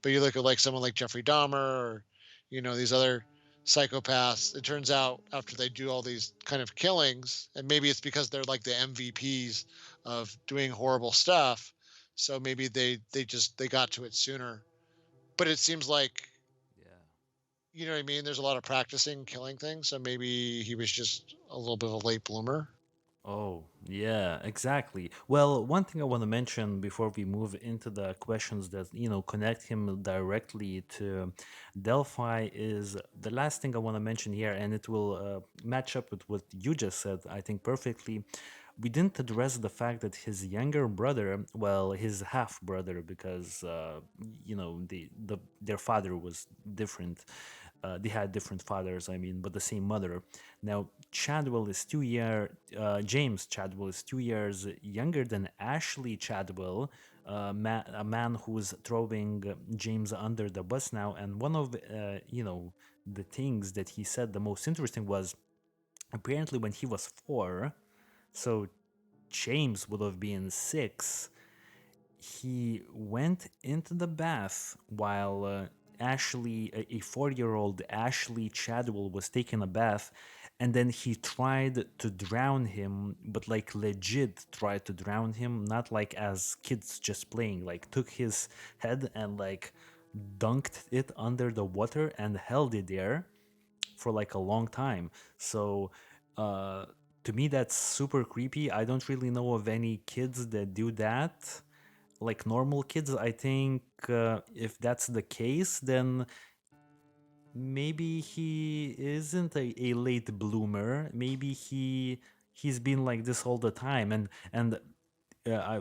S2: But you look at like someone like Jeffrey Dahmer or these other psychopaths. It turns out after they do all these kind of killings, and maybe it's because they're like the MVPs of doing horrible stuff. So maybe they got to it sooner. But it seems like,
S1: Yeah.
S2: you know what I mean? There's a lot of practicing killing things, so maybe he was just a little bit of a late bloomer.
S1: Oh, yeah, exactly. Well, one thing I want to mention before we move into the questions that, connect him directly to Delphi is the last thing I want to mention here, and it will match up with what you just said, I think, perfectly. We didn't address the fact that his younger brother, well, his half brother, because, their father was different. They had different fathers, I mean, but the same mother. Now, James Chadwell is 2 years younger than Ashley Chadwell, a man who's throwing James under the bus now. And one of, the things that he said the most interesting was apparently when he was 4, so James would have been 6, he went into the bath while Ashley, a 4-year-old Ashley Chadwell, was taking a bath, and then he tried to drown him, but like legit tried to drown him, not like as kids just playing, like took his head and like dunked it under the water and held it there for like a long time. So, uh, to me, that's super creepy. I don't really know of any kids that do that, like normal kids. I think if that's the case, then maybe he isn't a late bloomer. Maybe he's been like this all the time. And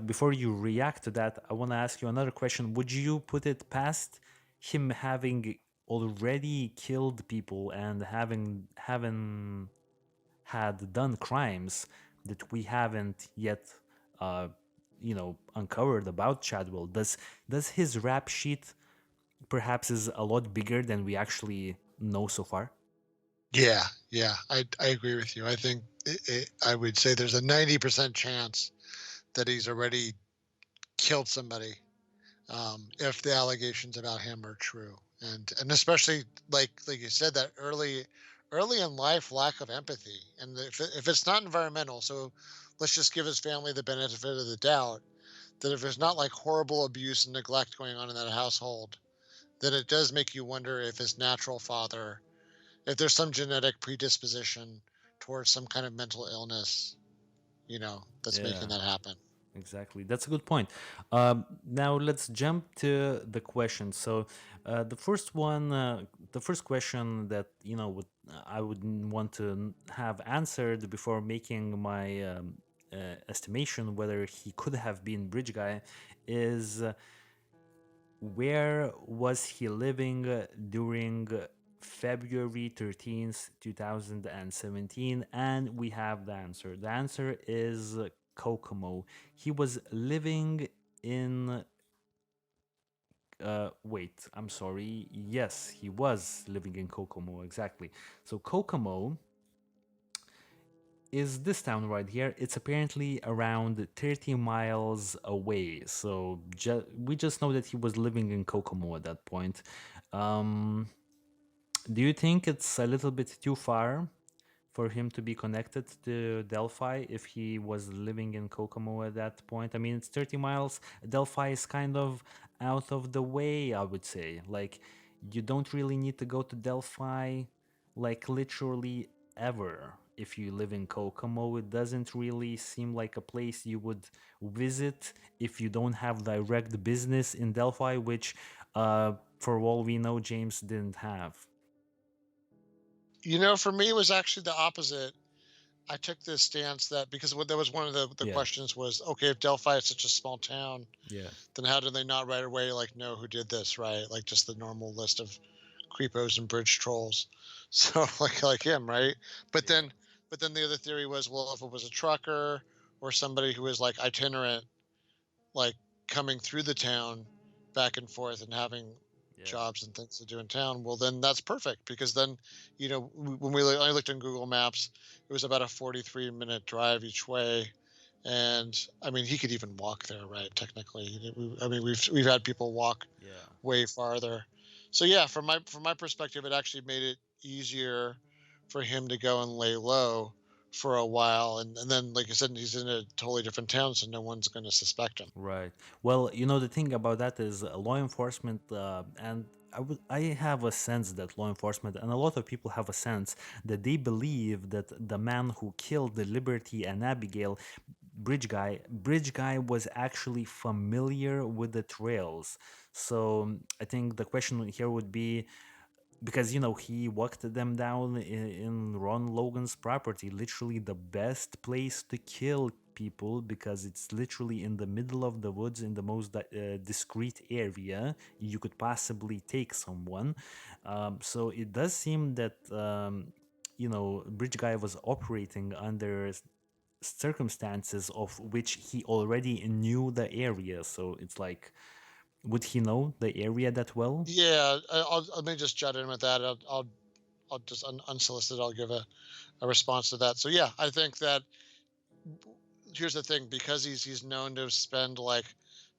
S1: before you react to that, I want to ask you another question. Would you put it past him having already killed people and having had done crimes that we haven't yet uncovered about Chadwell? Does his rap sheet perhaps is a lot bigger than we actually know so far?
S2: Yeah, yeah, I agree with you. I think I would say there's a 90% chance that he's already killed somebody, if the allegations about him are true, and especially like you said, that early in life lack of empathy, and if it's not environmental, so let's just give his family the benefit of the doubt that if there's not like horrible abuse and neglect going on in that household, then it does make you wonder if his natural father, if there's some genetic predisposition towards some kind of mental illness, that's making
S1: Yeah,
S2: that happen.
S1: exactly. That's a good point. Now let's jump to the questions. So, the first question that I would want to have answered before making my estimation whether he could have been bridge guy is where was he living during February 13th, 2017? And we have the answer. The answer is Kokomo. He was living in. Wait, I'm sorry. Yes, he was living in Kokomo, exactly. So, Kokomo is this town right here. It's apparently around 30 miles away. So we just know that he was living in Kokomo at that point. Um, do you think it's a little bit too far for him to be connected to Delphi if he was living in Kokomo at that point? I mean, it's 30 miles. Delphi is kind of out of the way, I would say. Like, you don't really need to go to Delphi, like, literally ever. If you live in Kokomo, it doesn't really seem like a place you would visit if you don't have direct business in Delphi, which, for all we know, James didn't have.
S2: For me, it was actually the opposite. I took this stance that because that was one of the
S1: Yeah,
S2: questions was, okay, if Delphi is such a small town,
S1: yeah,
S2: then how do they not right away like know who did this, right? Like just the normal list of creepos and bridge trolls. So like him, right? But
S1: yeah,
S2: then but then the other theory was, well, if it was a trucker or somebody who was like itinerant, like coming through the town back and forth and having
S1: yeah.
S2: jobs and things to do in town, well, then that's perfect because then, when I looked on Google Maps, it was about a 43-minute drive each way. And I mean, he could even walk there, right? Technically, I mean, we've had people walk
S1: Yeah.
S2: way farther. So yeah, from my perspective, it actually made it easier for him to go and lay low for a while, and then, like I said, he's in a totally different town, so no one's going to suspect him.
S1: Right. Well, the thing about that is law enforcement and I have a sense that law enforcement and a lot of people have a sense that they believe that the man who killed the Liberty and Abigail, Bridge guy was actually familiar with the trails. So I think the question here would be, because he walked them down in Ron Logan's property, literally the best place to kill people, because it's literally in the middle of the woods in the most discreet area you could possibly take someone. So it does seem that Bridge Guy was operating under circumstances of which he already knew the area. So it's like, would he know the area that well?
S2: Yeah, let me just jut in with that. I'll just unsolicited. I'll give a response to that. So yeah, I think that here's the thing, because he's known to spend like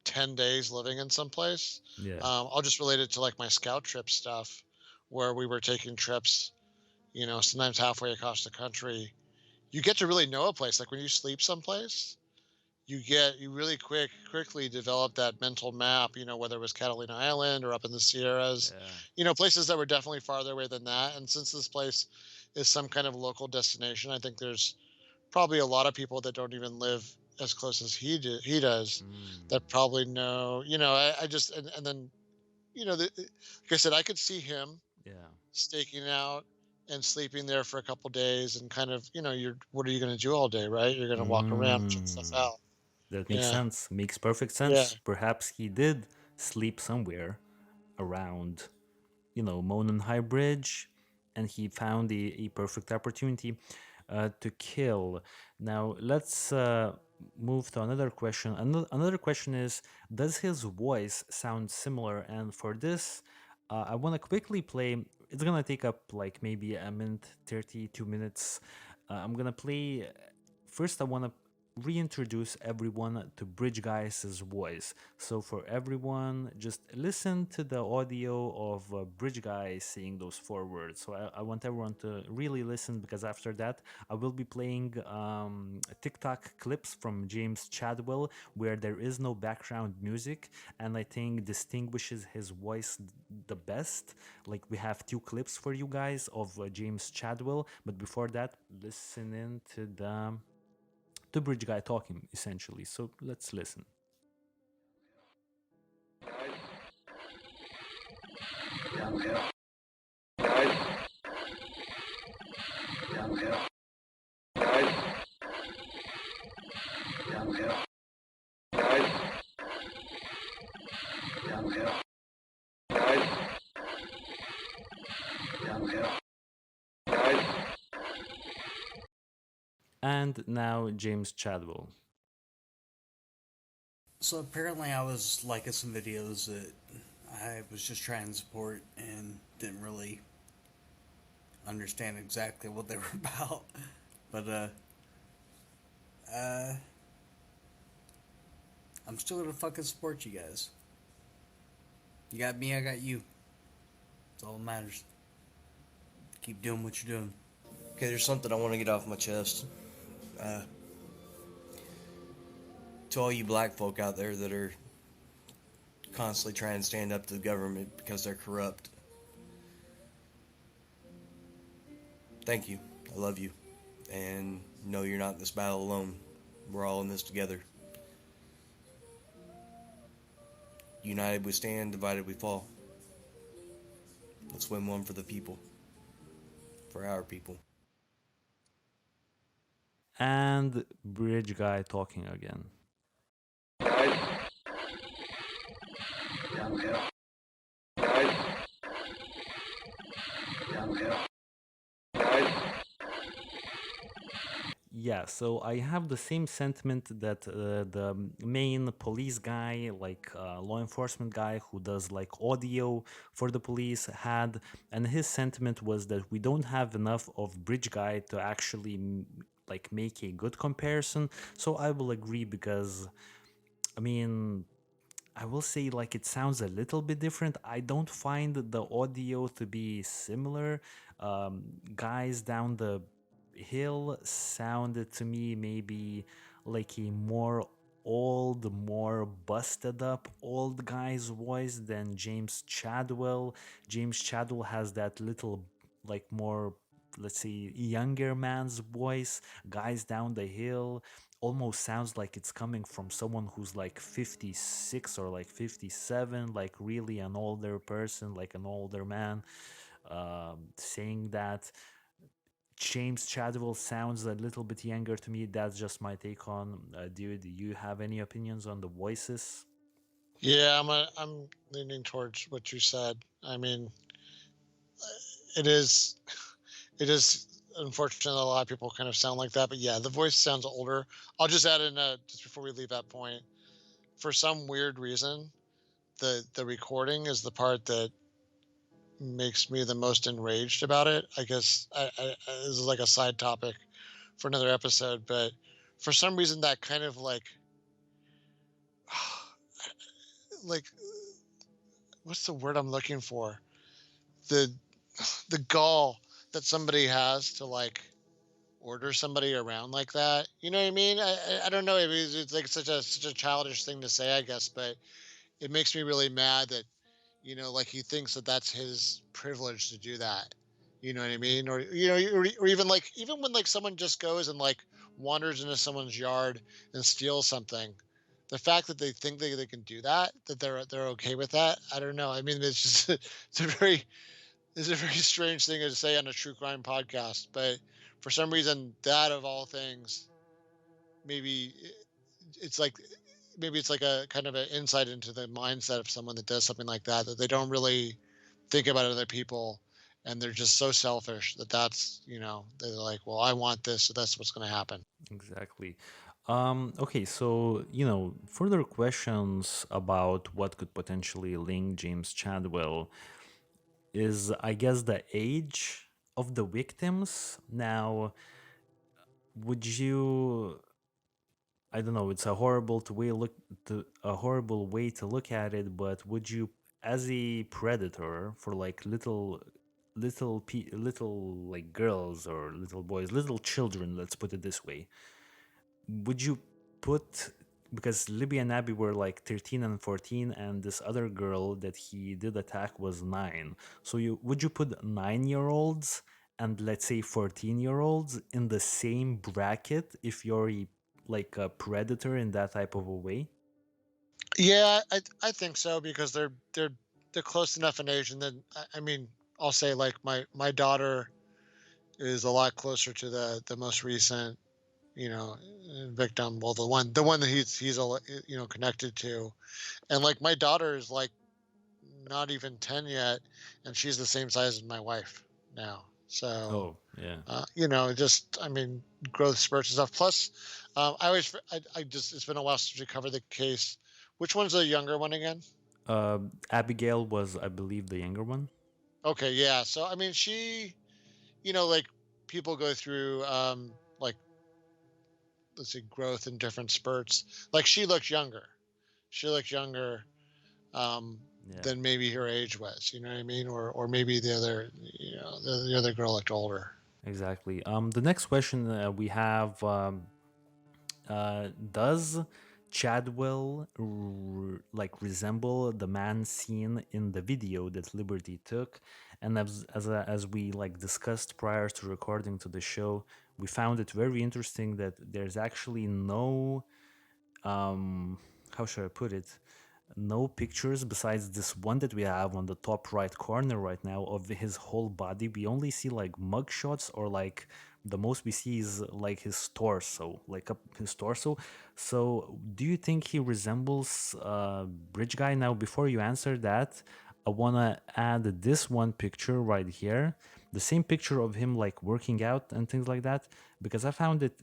S2: 10 days living in some place.
S1: Yeah.
S2: I'll just relate it to like my scout trip stuff, where we were taking trips, sometimes halfway across the country. You get to really know a place. Like when you sleep someplace, you really quickly develop that mental map, whether it was Catalina Island or up in the Sierras,
S1: Yeah.
S2: places that were definitely farther away than that. And since this place is some kind of local destination, I think there's probably a lot of people that don't even live as close as he does, that
S1: Mm.
S2: probably know. I just and then like I said, I could see him
S1: Yeah.
S2: staking out and sleeping there for a couple days, and kind of, you're what are you going to do all day, right? You're going to walk around, check stuff
S1: Mm.
S2: out.
S1: That makes
S2: Yeah,
S1: sense. Makes perfect
S2: yeah.
S1: sense. Perhaps he did sleep somewhere around, Monon High Bridge, and he found a perfect opportunity to kill. Now, let's move to another question. Another question is, does his voice sound similar? And for this, I want to quickly play. It's going to take up like maybe a minute, 32 minutes. I'm going to play. First, I want to reintroduce everyone to Bridge Guys' voice. So for everyone, just listen to the audio of Bridge Guy saying those four words. So I want everyone to really listen, because after that, I will be playing TikTok clips from James Chadwell where there is no background music, and I think distinguishes his voice the best. Like, we have two clips for you guys of James Chadwell, but before that, listen in to the bridge guy talking essentially. So let's listen. And now James Chadwell.
S3: So apparently, I was liking some videos that I was just trying to support and didn't really understand exactly what they were about. But uh, I'm still gonna fucking support you guys. You got me, I got you. That's all that matters. Keep doing what you're doing.
S4: Okay, there's something I want to get off my chest. Uh, to all you black folk out there that are constantly trying to stand up to the government because they're corrupt, thank you. I love you. And no, you're not in this battle alone. We're all in this together. United we stand, divided we fall. Let's win one for the people. For our people.
S1: And bridge guy talking again. Yeah, so I have the same sentiment that the main police guy, like law enforcement guy who does like audio for the police, had, and his sentiment was that we don't have enough of bridge guy to actually like make a good comparison. So I will agree, because I mean, I will say like it sounds a little bit different. I don't find the audio to be similar. Guys down the hill sounded to me maybe like a more old, more busted up old guy's voice than James Chadwell. James Chadwell has that little, like, more, let's say, younger man's voice. Guys down the hill almost sounds like it's coming from someone who's like 56 or like 57, like really an older person, like an older man, saying that. James Chadwell sounds a little bit younger to me. That's just my take on. Do you have any opinions on the voices?
S2: Yeah, I'm leaning towards what you said. I mean, it is it is unfortunate that a lot of people kind of sound like that, but yeah, the voice sounds older. I'll just add in just before we leave that point. For some weird reason, the recording is the part that makes me the most enraged about it. I guess this is like a side topic for another episode, but for some reason that kind of like what's the word I'm looking for? The the gall that somebody has to like order somebody around like that. You know what I mean? I don't know. It's like such a childish thing to say, I guess, but it makes me really mad that like he thinks that that's his privilege to do that. You know what I mean? Or or even like even when like someone just goes and like wanders into someone's yard and steals something. The fact that they think they can do that, that they're okay with that, I don't know. I mean, it's just it's a very strange thing to say on a true crime podcast, but for some reason, that of all things, maybe it's like maybe it's like a kind of an insight into the mindset of someone that does something like that, that they don't really think about other people, and they're just so selfish that they're like, well, I want this, so that's what's going to happen.
S1: Exactly. Okay, so, further questions about what could potentially link James Chadwell is, I guess, the age of the victims. Now, would you, I don't know, it's a horrible way to look at it, but would you, as a predator for like little like girls or little boys, little children, let's put it this way, would you put, because Libby and Abby were like 13 and 14, and this other girl that he did attack was 9. So you put 9-year-olds and, let's say, 14-year-olds in the same bracket if you're like a predator in that type of a way?
S2: Yeah, I think so, because they're close enough in age, and then I mean, I'll say like my daughter is a lot closer to the most recent victim. Well, the one that he's connected to, and like my daughter is like not even 10 yet, and she's the same size as my wife now. So
S1: Oh, yeah.
S2: just I mean, growth spurts and stuff. Plus, I just it's been a while since we covered the case. Which one's the younger one again?
S1: Uh, Abigail was, I believe, the younger one.
S2: Okay, yeah. So I mean, like people go through like let's see, growth in different spurts. Like she looked younger. She looked younger um,
S1: Yeah.
S2: than maybe her age was. You know what I mean? Or maybe the other girl looked older.
S1: Exactly. The next question we have, does Chadwell like resemble the man seen in the video that Liberty took? And as we like discussed prior to recording to the show, we found it very interesting that there's actually no, how should I put it, no pictures besides this one that we have on the top right corner right now of his whole body. We only see like mug shots, or like the most we see is like his torso, like up his torso. So do you think he resembles Bridge Guy? Now, before you answer that, I want to add this one picture right here, the same picture of him like working out and things like that, because I found it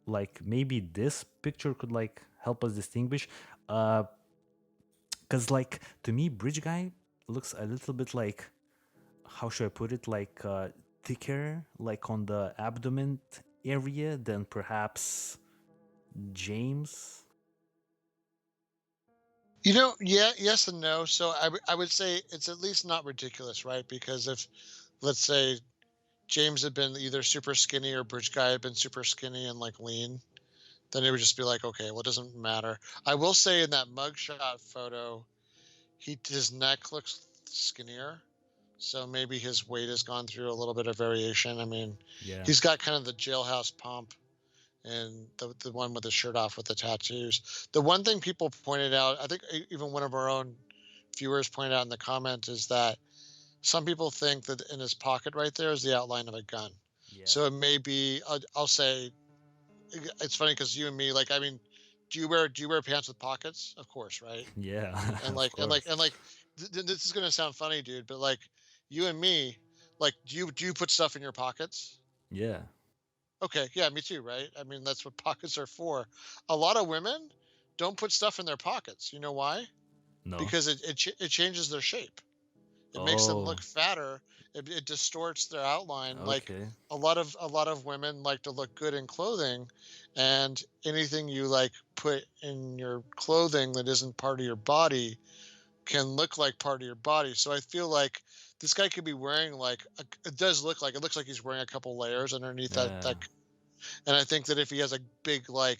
S1: like maybe this picture could like help us distinguish. Because like, to me, Bridge Guy looks a little bit like, how should I put it, like thicker, like on the abdomen area than perhaps James.
S2: Yeah, yes and no. So I would say it's at least not ridiculous, right? Because if, let's say, James had been either super skinny or Bridge Guy had been super skinny and like lean, then it would just be like, okay, well, it doesn't matter. I will say in that mugshot photo, his neck looks skinnier, so maybe his weight has gone through a little bit of variation. I mean,
S1: Yeah.
S2: he's got kind of the jailhouse pump, and the one with the shirt off with the tattoos. The one thing people pointed out, I think even one of our own viewers pointed out in the comment, is that some people think that in his pocket right there is the outline of a gun.
S1: Yeah.
S2: So it may be, I'll say, it's funny because you and me, like, I mean, do you wear pants with pockets? Of course, right?
S1: Yeah.
S2: And
S1: Of
S2: like and like
S1: course.
S2: and like this is gonna sound funny, dude, but like you and me, like, do you put stuff in your pockets?
S1: Yeah.
S2: Okay, yeah, me too, right? I mean, that's what pockets are for. A lot of women don't put stuff in their pockets. You know why?
S1: No.
S2: Because it changes their shape. It makes them
S1: Oh.
S2: look fatter. It distorts their outline. Like
S1: Okay.
S2: a lot of women like to look good in clothing, and anything you like put in your clothing that isn't part of your body can look like part of your body. So I feel like this guy could be wearing like it looks like he's wearing a couple layers underneath
S1: Yeah.
S2: that. And I think that if he has a big, like,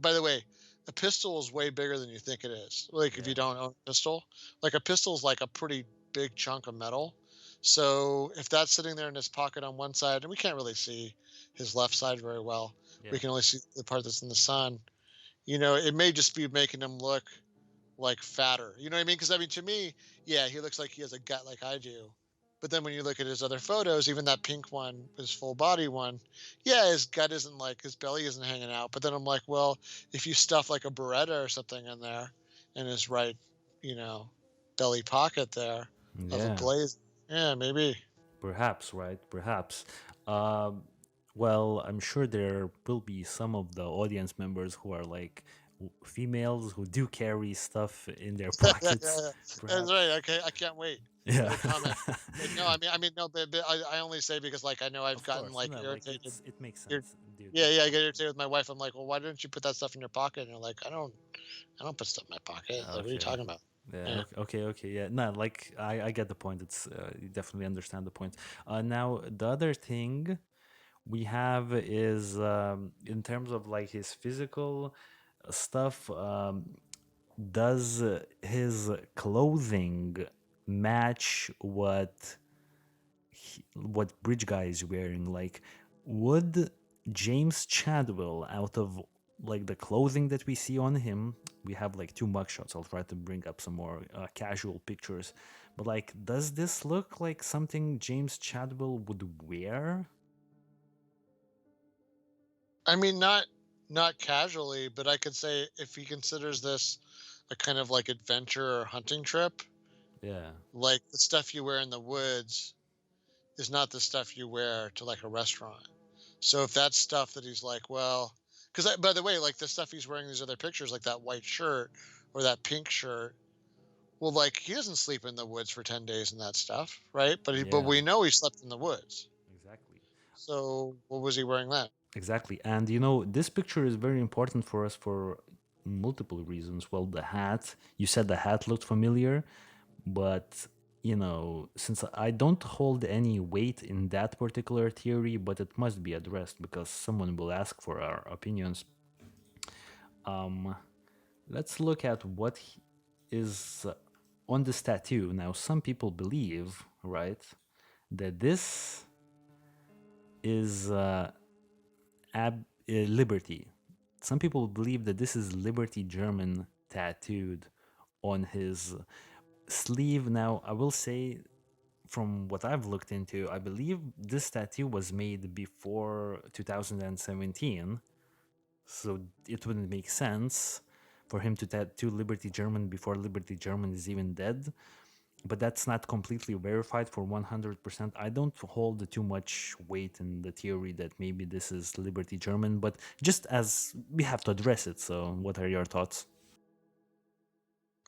S2: by the way, a pistol is way bigger than you think it is. Like, if
S1: Yeah.
S2: you don't own a pistol, like a pistol is like a pretty big chunk of metal. So if that's sitting there in his pocket on one side, and we can't really see his left side very well,
S1: Yeah.
S2: we can only see the part that's in the sun. It may just be making him look like fatter. You know what I mean? Because I mean, to me, yeah, he looks like he has a gut like I do. But then when you look at his other photos, even that pink one, his full body one, yeah, his gut isn't like his belly isn't hanging out. But then I'm like, well, if you stuff like a Beretta or something in there in his right, you know, belly pocket there of a
S1: Yeah.
S2: blaze, yeah, maybe.
S1: Perhaps, right? Perhaps. Um, well, I'm sure there will be some of the audience members who are like females who do carry stuff in their
S2: Yeah, yeah,
S1: pockets.
S2: yeah. That's
S1: Perhaps.
S2: right. Okay, I can't wait for
S1: Yeah.
S2: the comment. But no, I mean, no, but I only say because like I know I've
S1: Of
S2: gotten
S1: course.
S2: like
S1: No, like
S2: irritated.
S1: it makes
S2: Ir-
S1: sense, dude.
S2: Yeah, yeah, I get irritated with my wife. I'm like, well, why didn't you put that stuff in your pocket? And you're like, I don't put stuff in my pocket. Like, what are you
S1: Okay.
S2: talking about?
S1: Yeah.
S2: Yeah.
S1: Okay. Okay. Okay. Yeah. No, like I get the point. It's you definitely understand the point. Now the other thing we have is in terms of like his physical stuff. Does his clothing match what Bridge Guy is wearing? Like, would James Chadwell, out of like the clothing that we see on him, we have like two mugshots. I'll try to bring up some more casual pictures, but like, does this look like something James Chadwell would wear?
S2: I mean, not casually, but I could say if he considers this a kind of like adventure or hunting trip,
S1: Yeah,
S2: like the stuff you wear in the woods is not the stuff you wear to like a restaurant. So if that's stuff that he's like, well, because by the way, like the stuff he's wearing in these other pictures, like that white shirt or that pink shirt, well, like he doesn't sleep in the woods for 10 days in that stuff, right? But
S1: yeah,
S2: we know he slept in the woods.
S1: exactly.
S2: So what was he wearing then?
S1: Exactly. And this picture is very important for us for multiple reasons. Well, the hat, you said the hat looked familiar, but since I don't hold any weight in that particular theory, but it must be addressed because someone will ask for our opinions. Let's look at what is on this tattoo. Now, some people believe, right, that this is Liberty. Some people believe that this is Liberty German tattooed on his sleeve. Now, I will say, from what I've looked into, I believe this tattoo was made before 2017. So it wouldn't make sense for him to tattoo Liberty German before Liberty German is even dead. But that's not completely verified for 100%. I don't hold too much weight in the theory that maybe this is Liberty German, but just as we have to address it. So, what are your thoughts?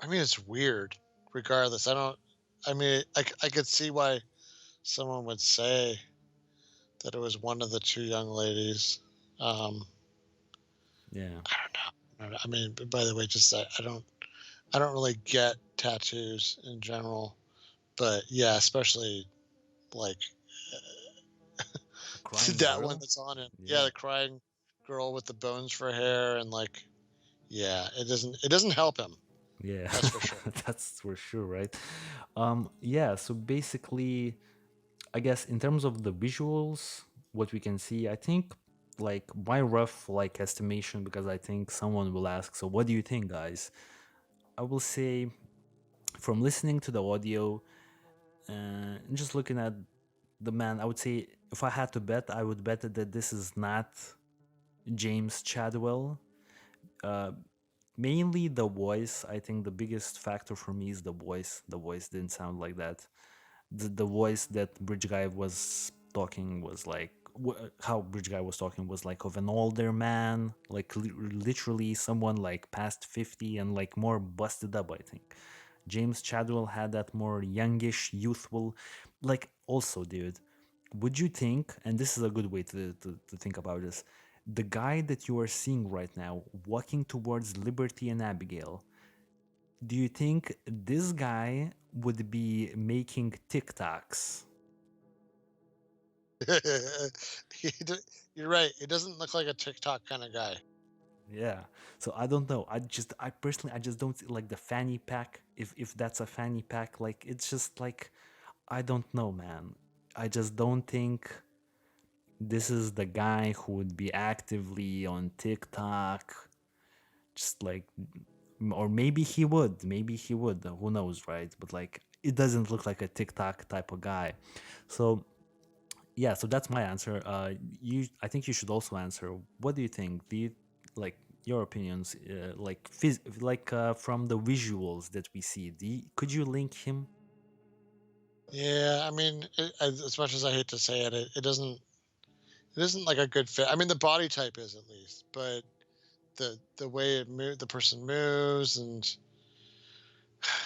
S2: I mean, it's weird. Regardless, I don't. I mean, I could see why someone would say that it was one of the two young ladies. Um,
S1: Yeah,
S2: I don't know. I mean, by the way, just I don't really get tattoos in general, but yeah, especially like
S1: a crying
S2: that one
S1: girl.
S2: that's on him. Yeah,
S1: Yeah,
S2: the crying girl with the bones for hair, and like, yeah, it doesn't help him.
S1: Yeah,
S2: That's for sure.
S1: that's for sure, right? Yeah, so basically, I guess in terms of the visuals, what we can see, I think like my rough like estimation, because I think someone will ask, so what do you think, guys? I will say from listening to the audio and just looking at the man, I would say if I had to bet, I would bet that this is not James Chadwell. Uh, Mainly the voice. I think the biggest factor for me is the voice. The voice didn't sound like that. The voice that Bridge Guy was talking was like how Bridge Guy was talking was like of an older man, like literally someone like past 50 and like more busted up, I think. James Chadwell had that more youngish, youthful, like also, dude, would you think, and this is a good way to think about this, the guy that you are seeing right now walking towards Liberty and Abigail, do you think this guy would be making TikToks?
S2: He You're right. It doesn't look like a TikTok kind of guy.
S1: Yeah. So I don't know. I personally, I just don't see, like the fanny pack. If that's a fanny pack, like it's just like, I don't know, man. I just don't think this is the guy who would be actively on TikTok. Just like, or maybe he would. Maybe he would. Who knows, right? But like, it doesn't look like a TikTok type of guy. So yeah, so that's my answer. I think you should also answer. What do you think? Do you like your opinions? From the visuals that we see, could you link him?
S2: Yeah, I mean, as much as I hate to say it, it doesn't. It isn't like a good fit. I mean, the body type is at least, but the way the person moves, and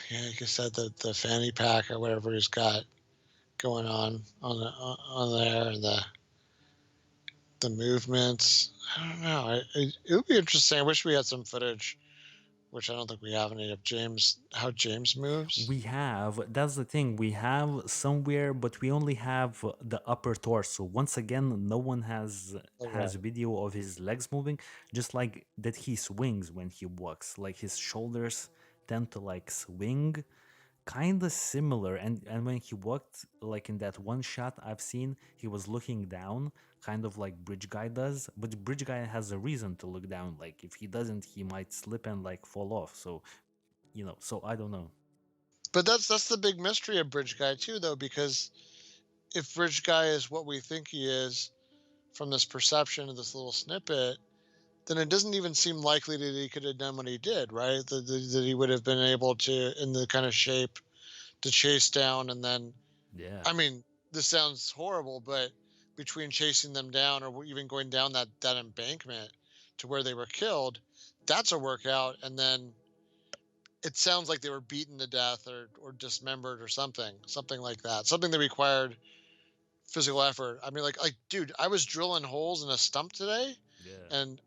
S2: yeah, like I said, the fanny pack or whatever he's got going on there, and the movements. I don't know. It would be interesting. I wish we had some footage, which I don't think we have any of James, how James moves.
S1: We have, that's the thing, we have somewhere, but we only have the upper torso. Once again, no one
S2: Oh,
S1: has
S2: right.
S1: video of his legs moving, just like that he swings when he walks. Like his shoulders tend to like swing, kind of similar. And when he walked, like in that one shot I've seen, he was looking down, kind of like Bridge Guy does. But Bridge Guy has a reason to look down. Like if he doesn't, he might slip and like fall off. So so I don't know.
S2: But that's the big mystery of Bridge Guy too, though, because if Bridge Guy is what we think he is from this perception of this little snippet, then it doesn't even seem likely that he could have done what he did, right? That he would have been able to, in the kind of shape, to chase down and then,
S1: Yeah.
S2: I mean, this sounds horrible, but between chasing them down or even going down that embankment to where they were killed, that's a workout. And then it sounds like they were beaten to death or dismembered or something like that, something that required physical effort. I mean, like, dude, I was drilling holes in a stump today,
S1: Yeah.
S2: and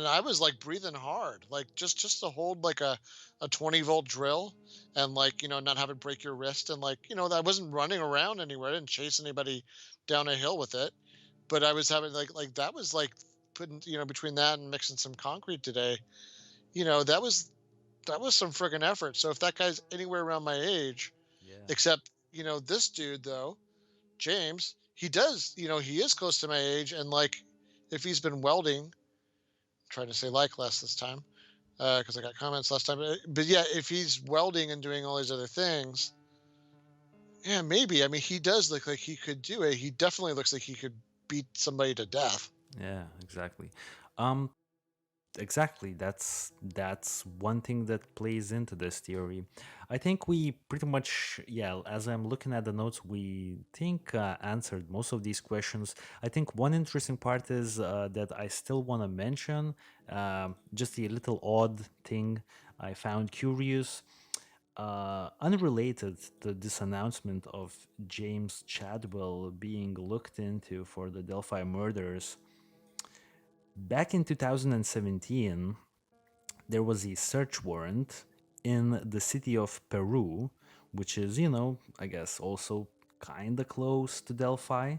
S2: I was like breathing hard, like just to hold like a 20-volt drill, and like not have it break your wrist, and like I wasn't running around anywhere. I didn't chase anybody down a hill with it, but I was having like that was like putting between that and mixing some concrete today. That was some friggin' effort. So if that guy's anywhere around my age,
S1: Yeah.
S2: except this dude though, James, he is close to my age, and like if he's been welding, I'm trying to say like less this time, because I got comments last time, but yeah, if he's welding and doing all these other things, yeah, maybe. I mean, he does look like he could do it. He definitely looks like he could beat somebody to death.
S1: Yeah, exactly. Um exactly. That's one thing that plays into this theory. I think we pretty much, yeah, as I'm looking at the notes, we think answered most of these questions. I think one interesting part is that I still want to mention just a little odd thing I found curious. Unrelated to this announcement of James Chadwell being looked into for the Delphi murders, back in 2017, there was a search warrant in the city of Peru, which is, I guess also kind of close to Delphi.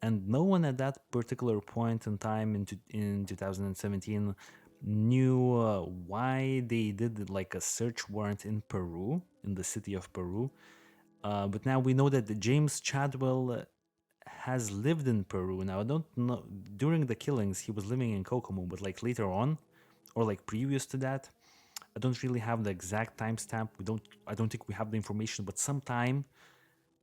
S1: and no one at that particular point in time in 2017 knew why they did like a search warrant in Peru, in the city of Peru. But now we know that James Chadwell has lived in Peru. Now I don't know, during the killings he was living in Kokomo, but like later on, or like previous to that, I don't really have the exact timestamp. I don't think we have the information, but sometime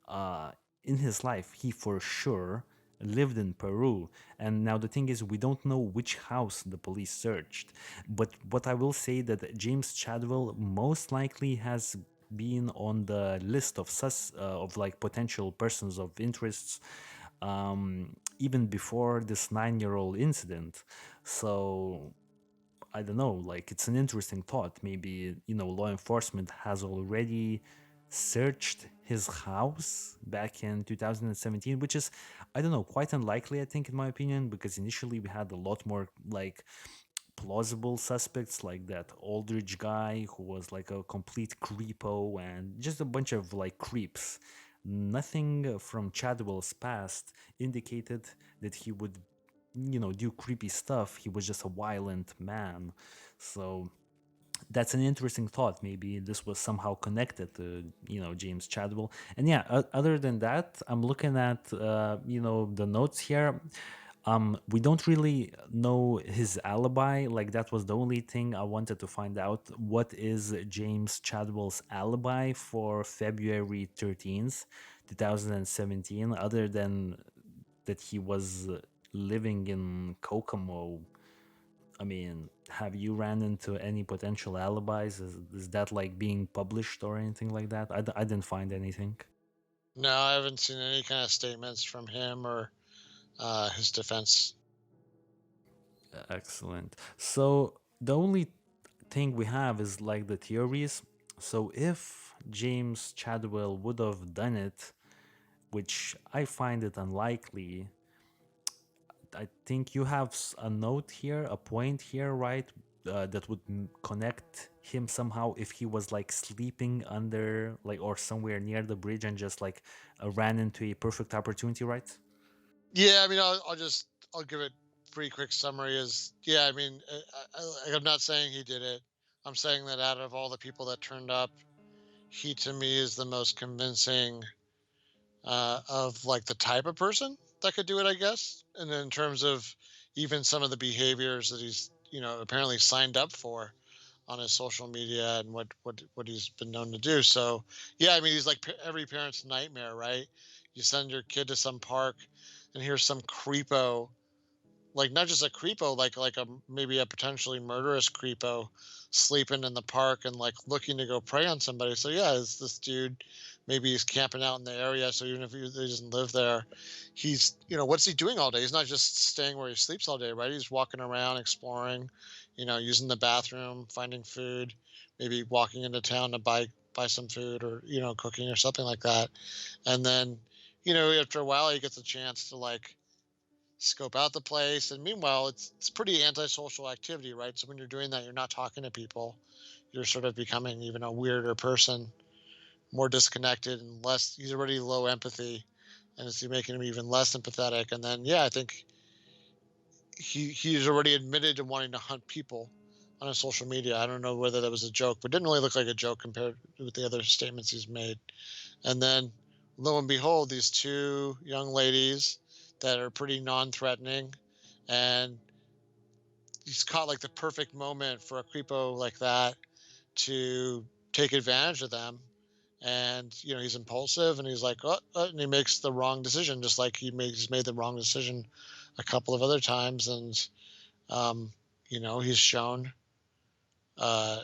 S1: uh, in his life, he for sure lived in Peru. And now the thing is, we don't know which house the police searched. But what I will say that James Chadwell most likely has been on the list of of like potential persons of interests even before this 9-year-old incident. So I don't know, like it's an interesting thought. Maybe, law enforcement has already searched his house back in 2017, which is, I don't know, quite unlikely, I think, in my opinion, because initially we had a lot more like plausible suspects, like that Aldridge guy who was like a complete creepo and just a bunch of like creeps. Nothing from Chadwell's past indicated that he would do creepy stuff. He was just a violent man. So that's an interesting thought. Maybe this was somehow connected to James Chadwell. And yeah, other than that, I'm looking at the notes here. We don't really know his alibi. Like that was the only thing I wanted to find out. What is James Chadwell's alibi for February 13th, 2017, other than that he was living in Kokomo? I mean, have you ran into any potential alibis? Is that like being published or anything like that? I didn't find anything.
S2: No, I haven't seen any kind of statements from him or his defense.
S1: Excellent. So the only thing we have is like the theories. So if James Chadwell would have done it, which I find it unlikely, I think you have a note here, a point here, right? That would connect him somehow if he was like sleeping under, like, or somewhere near the bridge and just like ran into a perfect opportunity, right?
S2: Yeah, I mean, I'll give it pretty quick summary. Is yeah, I mean, I'm not saying he did it. I'm saying that out of all the people that turned up, he to me is the most convincing of like the type of person that could do it, I guess. And in terms of even some of the behaviors that he's apparently signed up for on his social media and what he's been known to do. So yeah, I mean, he's like every parent's nightmare, right? You send your kid to some park, and here's some creepo, like not just a creepo, like a maybe a potentially murderous creepo sleeping in the park and like looking to go prey on somebody. So yeah, it's this dude. Maybe he's camping out in the area. So even if he doesn't live there, he's what's he doing all day? He's not just staying where he sleeps all day, right? He's walking around, exploring, using the bathroom, finding food, maybe walking into town to buy some food or cooking or something like that. And then after a while he gets a chance to like scope out the place. And meanwhile, it's pretty antisocial activity, right? So when you're doing that, you're not talking to people. You're sort of becoming even a weirder person, more disconnected and less. He's already low empathy, and it's making him even less empathetic. And then yeah, I think he's already admitted to wanting to hunt people on his social media. I don't know whether that was a joke, but it didn't really look like a joke compared with the other statements he's made. And then lo and behold, these two young ladies that are pretty non-threatening, and he's caught like the perfect moment for a creepo like that to take advantage of them. And he's impulsive, and he's like, and he makes the wrong decision, just like he's made the wrong decision a couple of other times. And he's shown, uh,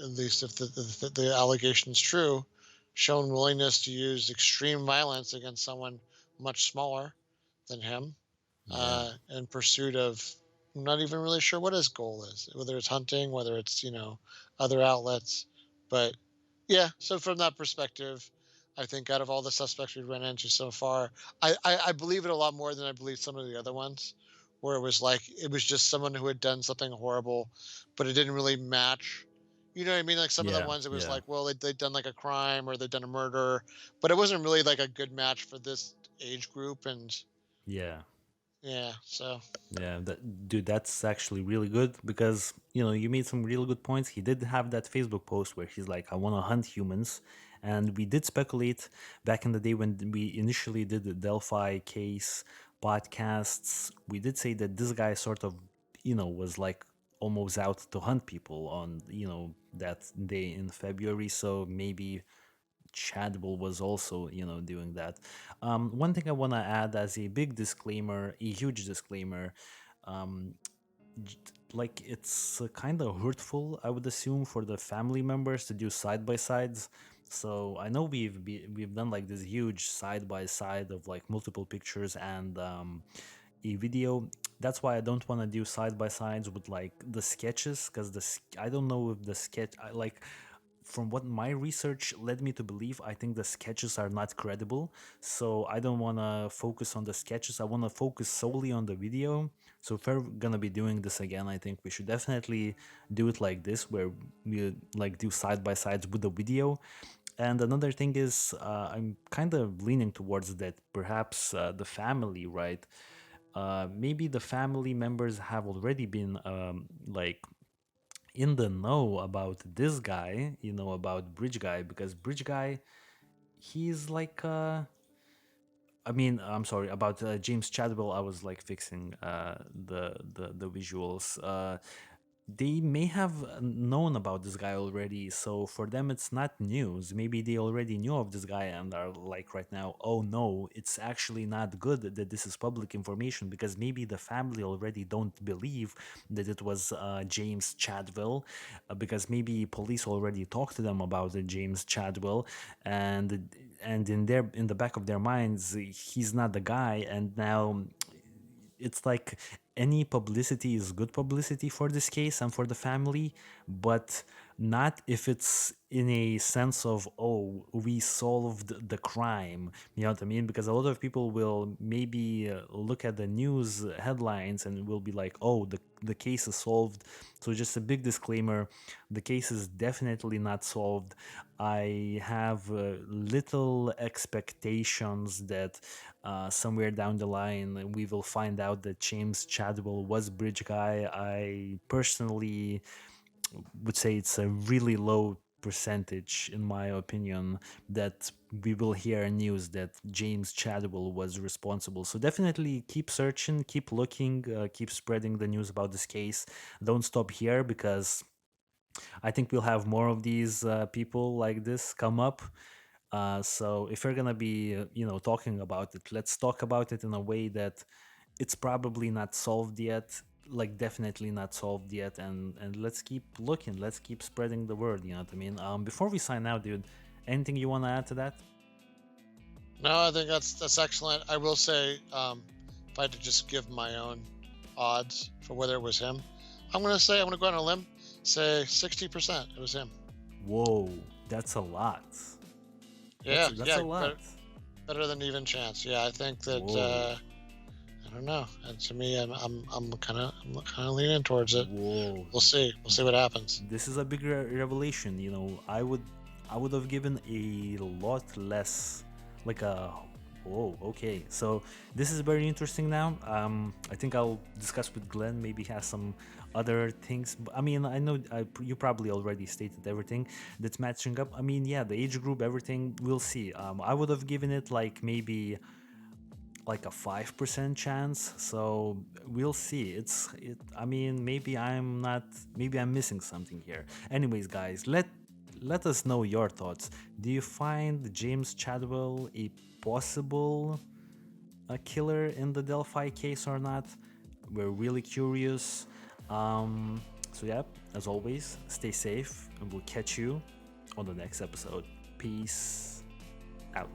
S2: at least if the allegation is true, shown willingness to use extreme violence against someone much smaller than him,
S1: Yeah.
S2: in pursuit of, I'm not even really sure what his goal is, whether it's hunting, whether it's other outlets. But yeah, so from that perspective, I think out of all the suspects we've run into so far, I believe it a lot more than I believe some of the other ones, where it was like it was just someone who had done something horrible, but it didn't really match. You know what I mean? Like some of the
S1: Yeah.
S2: ones, it was
S1: Yeah.
S2: like, well, they'd done like a crime or they'd done a murder, but it wasn't really like a good match for this age group. And
S1: Yeah.
S2: Yeah. So
S1: Yeah, dude, that's actually really good because you made some really good points. He did have that Facebook post where he's like, "I want to hunt humans," and we did speculate back in the day when we initially did the Delphi case podcasts. We did say that this guy sort of, was like almost out to hunt people on that day in February. So maybe Chadwell was also, doing that. One thing I want to add as a big disclaimer, a huge disclaimer, um, like it's kind of hurtful, I would assume, for the family members to do side by sides. So I know we've done like this huge side by side of like multiple pictures and a video. That's why I don't want to do side by sides with like the sketches because I don't know if the sketch like from what my research led me to believe, I think the sketches are not credible. So I don't want to focus on the sketches. I want to focus solely on the video. So if we're gonna be doing this again, I think we should definitely do it like this, where we like do side by sides with the video. And another thing is, I'm kind of leaning towards that. Perhaps the family, right? Maybe the family members have already been like in the know about this guy, about Bridge Guy, because Bridge Guy, he's like, I mean, I'm sorry about James Chadwell. I was like fixing the visuals. They may have known about this guy already, so for them it's not news. Maybe they already knew of this guy and are like right now, oh no, it's actually not good that this is public information, because maybe the family already don't believe that it was James Chadwell, because maybe police already talked to them about James Chadwell, and in the back of their minds he's not the guy, and now it's like any publicity is good publicity for this case and for the family, but not if it's in a sense of, oh, we solved the crime. You know what I mean? Because a lot of people will maybe look at the news headlines and will be like, oh, the case is solved. So just a big disclaimer, the case is definitely not solved. I have little expectations that somewhere down the line we will find out that James Chadwell was Bridge Guy. I personally would say it's a really low percentage, in my opinion, that we will hear news that James Chadwell was responsible. So definitely keep searching, keep looking, keep spreading the news about this case. Don't stop here, because I think we'll have more of these people like this come up. So if we're gonna be, talking about it, let's talk about it in a way that it's probably not solved yet, like definitely not solved yet, and let's keep looking, let's keep spreading the word. You know what I mean? Before we sign out, dude, anything you want to add to that?
S2: no, I think that's excellent. I will say, if I had to just give my own odds for whether it was him, I'm gonna go on a limb, say 60% it was him.
S1: Whoa, that's a lot. That's
S2: Yeah,
S1: that's a
S2: yeah,
S1: lot.
S2: better than even chance. Yeah, I think that
S1: Whoa.
S2: I don't know. And to me, I'm kind of leaning towards it.
S1: Whoa.
S2: We'll see. We'll see what happens.
S1: This is a big revelation. I would have given a lot less, like a. Whoa, okay. So this is very interesting now. I think I'll discuss with Glenn. Maybe he has some other things. I mean, I know you probably already stated everything that's matching up. I mean, yeah, the age group, everything. We'll see. I would have given it like maybe like a 5% chance, so we'll see. I mean, maybe I'm missing something here. Anyways, guys, let us know your thoughts. Do you find James Chadwell a possible killer in the Delphi case or not? We're really curious. So yeah, as always, stay safe, and we'll catch you on the next episode. Peace out.